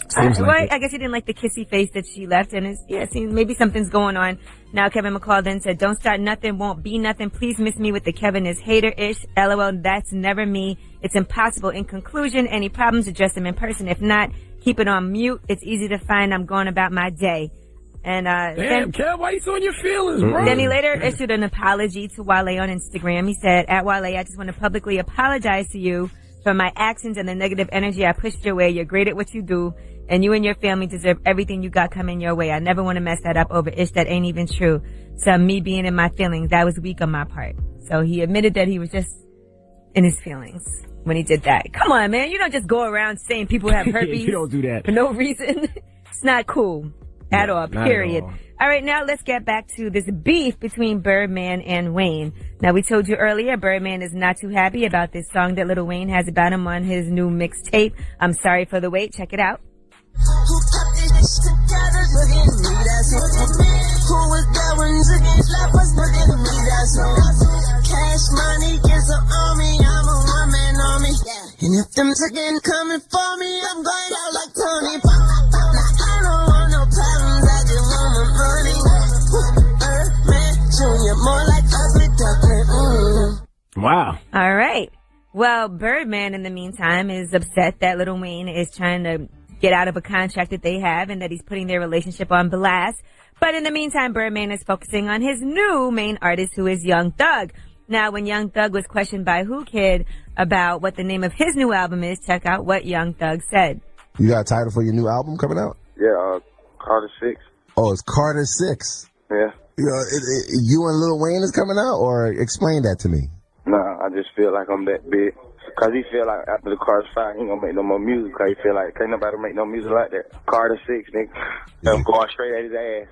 Speaker 1: Seems like
Speaker 2: I guess he didn't like the kissy face that she left, and it seems maybe something's going on. Now Kevin McCall then said, don't start nothing, won't be nothing. Please miss me with the Kevin is hater-ish. LOL, that's never me. It's impossible. In conclusion, any problems, address them in person. If not, keep it on mute. It's easy to find. I'm going about my day. And
Speaker 3: damn, Kev, why you so in your feelings, bro?
Speaker 2: Then he later issued an apology to Wale on Instagram. He said, at Wale, I just want to publicly apologize to you for my actions and the negative energy I pushed your way. You're great at what you do, and you and your family deserve everything you got coming your way. I never want to mess that up over ish that ain't even true. So me being in my feelings, that was weak on my part. So he admitted that he was just in his feelings when he did that. Come on, man. You don't just go around saying people have herpes.
Speaker 1: You don't do that.
Speaker 2: For no reason. It's not cool. At all, period. All right, now let's get back to this beef between Birdman and Wayne. Now, we told you earlier, Birdman is not too happy about this song that Lil Wayne has about him on his new mixtape. I'm Sorry for the Wait. Check it out.
Speaker 16: Who put this together? Look at me, that's who was there when Ziggy's left us? Look at me, that's cash money gets an army. I'm a one-man army. And if them chicken coming for me, I'm going out like Tony. I don't want no problems, I just want my money. Birdman Jr., more like ugly duckling.
Speaker 1: Wow.
Speaker 2: All right. Well, Birdman, in the meantime, is upset that Lil Wayne is trying to get out of a contract that they have and that he's putting their relationship on blast. But in the meantime, Birdman is focusing on his new main artist, who is Young Thug. Now, when Young Thug was questioned by Who Kid about what the name of his new album is, check out what Young Thug said.
Speaker 20: You got a title for your new album coming out?
Speaker 4: Yeah, Carter 6.
Speaker 20: Oh, it's Carter 6.
Speaker 4: Yeah.
Speaker 20: You and Lil Wayne is coming out, or explain that to me.
Speaker 4: Nah, I
Speaker 12: just feel like I'm that big. Cause he feel like after the Carter's 5, he ain't gonna make no more music. Cause he feel like can't nobody make no music like that. Carter 6, nigga. I'm going straight at his ass.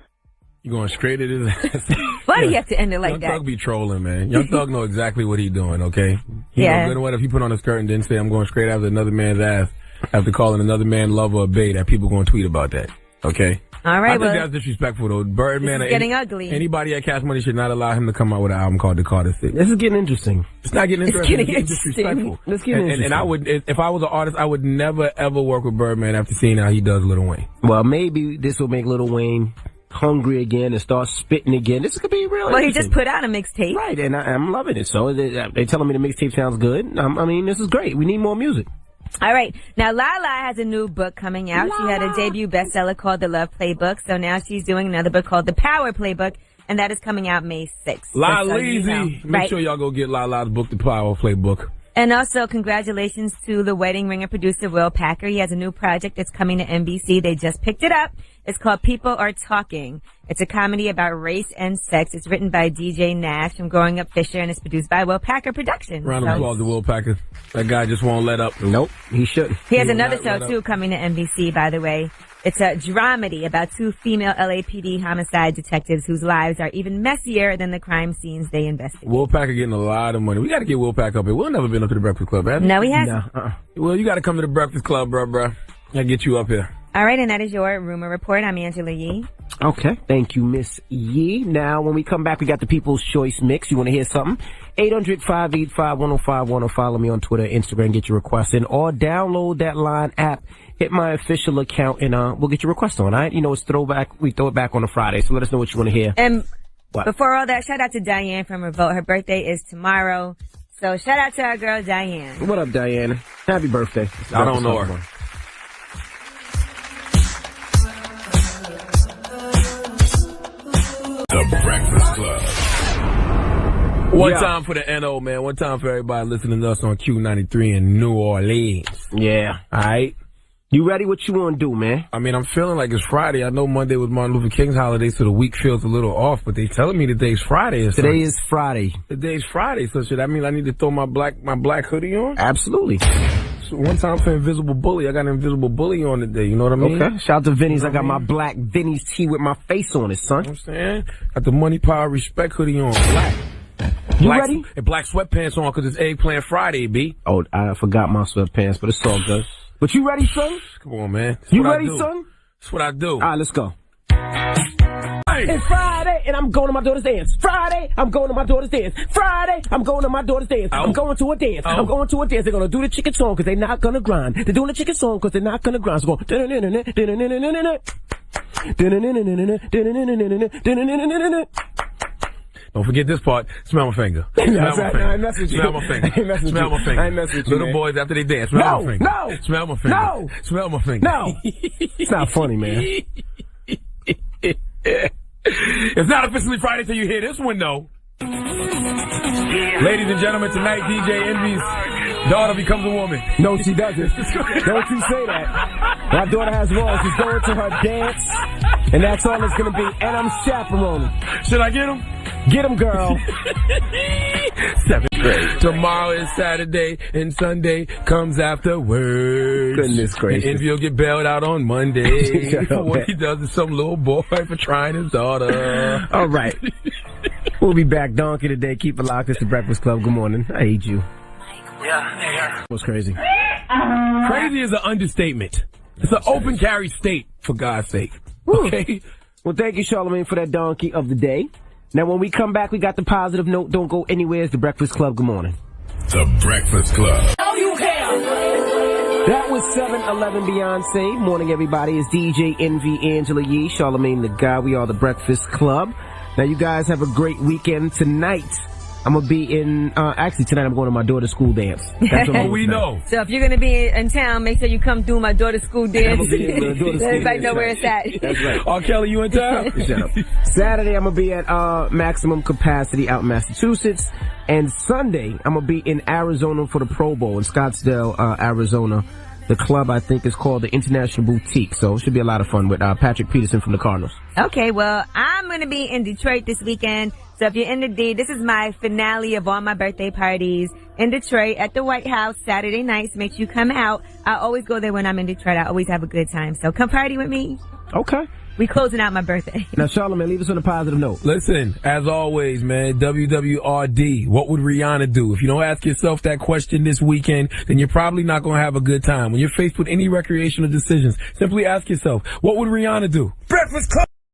Speaker 3: You going straight at his ass?
Speaker 2: Why do you have to end it like
Speaker 3: Young
Speaker 2: that?
Speaker 3: Thug be trolling, man. Young Thug know exactly what he doing, okay? He know good and well if he put on a skirt and didn't say I'm going straight after another man's ass after calling another man lover or bae, that people gonna tweet about that, okay?
Speaker 2: All right,
Speaker 3: I think that's disrespectful, though. Birdman,
Speaker 2: this is getting ugly.
Speaker 3: Anybody at Cash Money should not allow him to come out with an album called The Carter 6.
Speaker 1: This is getting interesting.
Speaker 3: It's not getting interesting. It's getting disrespectful.
Speaker 1: Let's get interesting.
Speaker 3: And I would, if I was an artist, I would never ever work with Birdman after seeing how he does Lil Wayne.
Speaker 1: Well, maybe this will make Lil Wayne hungry again and start spitting again. This could be real.
Speaker 2: Well, he just put out a mixtape.
Speaker 1: Right, and I'm loving it. So they're telling me the mixtape sounds good. I mean, this is great. We need more music.
Speaker 2: All right. Now, Lala has a new book coming out. She had a debut bestseller called The Love Playbook. So now she's doing another book called The Power Playbook, and that is coming out May 6th.
Speaker 3: Lalazy. Make sure y'all go get Lala's book, The Power Playbook.
Speaker 2: And also, congratulations to the Wedding Ringer producer, Will Packer. He has a new project that's coming to NBC. They just picked it up. It's called People Are Talking. It's a comedy about race and sex. It's written by DJ Nash from Growing Up Fisher, and it's produced by Will Packer Productions.
Speaker 3: Round of applause to Will Packer. That guy just won't let up.
Speaker 1: Nope, he shouldn't.
Speaker 2: He has another show, too, coming to NBC, by the way. It's a dramedy about two female LAPD homicide detectives whose lives are even messier than the crime scenes they investigate.
Speaker 3: Will Packer getting a lot of money. We got to get Will Packer up here. We've never been up to the Breakfast Club, have we?
Speaker 2: No, we haven't.
Speaker 3: Well, you got to come to the Breakfast Club, bruh. I'll get you up here.
Speaker 2: All right, and that is your Rumor Report. I'm Angela Yee.
Speaker 1: Okay. Thank you, Miss Yee. Now, when we come back, we got the People's Choice Mix. You want to hear something? 800-585-1051 or follow me on Twitter, Instagram, get your requests in, or download that Line app, hit my official account, and we'll get your request on, all right? You know, it's throwback. We throw it back on a Friday, so let us know what you want to hear.
Speaker 2: And before all that, shout out to Diane from Revolt. Her birthday is tomorrow. So shout out to our girl, Diane.
Speaker 1: What up, Diane? Happy birthday.
Speaker 3: I don't know her.
Speaker 9: The Breakfast Club.
Speaker 3: One time for the NO, man. One time for everybody listening to us on Q93 in New Orleans.
Speaker 1: Yeah.
Speaker 3: All right.
Speaker 1: You ready? What you want to do, man?
Speaker 3: I mean, I'm feeling like it's Friday. I know Monday was Martin Luther King's holiday, so the week feels a little off, but they telling me today's Friday.
Speaker 1: Today is Friday.
Speaker 3: Today's Friday, so should that mean I need to throw my black hoodie on?
Speaker 1: Absolutely.
Speaker 3: So one time for Invisible Bully. I got an Invisible Bully on today, you know what I mean?
Speaker 1: Okay. Shout out to Vinny's. I got my black Vinny's tee with my face on it, son.
Speaker 3: You know what I'm saying? Got the Money, Power, Respect hoodie on. Black.
Speaker 1: You ready?
Speaker 3: And black sweatpants on because it's Eggplant Friday, B.
Speaker 1: Oh, I forgot my sweatpants, but it's all good. But you ready, son?
Speaker 3: Come on, man.
Speaker 1: You ready, son?
Speaker 3: That's what I do.
Speaker 1: All right, let's go.
Speaker 3: Hey.
Speaker 1: It's Friday, and I'm going to my daughter's dance. Friday, I'm going to my daughter's dance. Friday, I'm going to my daughter's dance.
Speaker 3: Oh.
Speaker 1: I'm going to a dance. I'm going to a dance. They're going to do the chicken song because they're not going to grind. They're doing the chicken song because they're not going to grind. So going...
Speaker 3: Don't forget this part. Smell my finger. Smell my finger. Smell my finger. Smell my finger. Little boys after they dance. Smell my finger.
Speaker 1: No.
Speaker 3: Smell my finger.
Speaker 1: No.
Speaker 3: Smell my finger.
Speaker 1: No. It's not funny, man.
Speaker 3: It's not officially Friday till you hear this one, though. Ladies and gentlemen, tonight DJ Envy's daughter becomes a woman.
Speaker 1: No, she doesn't. Don't you say that. My daughter has wrong. She's going to her dance, and that's all it's going to be. And I'm chaperoning.
Speaker 3: Should I get him?
Speaker 1: Get him, girl.
Speaker 3: 7th grade. Tomorrow is Saturday, and Sunday comes afterwards.
Speaker 1: Goodness gracious.
Speaker 3: And Envy will get bailed out on Monday for what he does to some little boy for trying his daughter.
Speaker 1: All right. We'll be back, Donkey, today. Keep it locked. It's the Breakfast Club. Good morning. I hate you.
Speaker 3: Yeah.
Speaker 1: What's crazy?
Speaker 3: Crazy is an understatement. It's an open carry state, for God's sake. Okay?
Speaker 1: Well, thank you, Charlamagne, for that Donkey of the day. Now, when we come back, we got the positive note. Don't go anywhere. It's the Breakfast Club. Good morning.
Speaker 9: The Breakfast Club.
Speaker 6: Oh, you care.
Speaker 1: That was 7-11 Beyonce. Morning, everybody. It's DJ Envy, Angela Yee, Charlamagne the Guy. We are the Breakfast Club. Now, you guys have a great weekend. Tonight, I'm going to be in, actually, tonight I'm going to my daughter's school dance. That's what
Speaker 3: we know.
Speaker 2: So if you're going to be in town, make sure you come through my daughter's school dance.
Speaker 1: Let
Speaker 2: everybody know where it's at.
Speaker 1: That's right.
Speaker 3: Oh, Kelly, you in town?
Speaker 1: Shut up. Saturday, I'm going to be at Maximum Capacity out in Massachusetts. And Sunday, I'm going to be in Arizona for the Pro Bowl in Scottsdale, Arizona. The club, I think, is called the International Boutique. So it should be a lot of fun with Patrick Peterson from the Cardinals.
Speaker 2: Okay, well, I'm going to be in Detroit this weekend So if you're in the D, this is my finale of all my birthday parties in Detroit at the White House Saturday nights. Make sure you come out. I always go there when I'm in Detroit. I always have a good time. So come party with me.
Speaker 1: Okay.
Speaker 2: We closing out my birthday.
Speaker 1: Now, Charlamagne, leave us on a positive note.
Speaker 3: Listen, as always, man, WWRD, what would Rihanna do? If you don't ask yourself that question this weekend, then you're probably not going to have a good time. When you're faced with any recreational decisions, simply ask yourself, what would Rihanna do?
Speaker 9: Breakfast Club.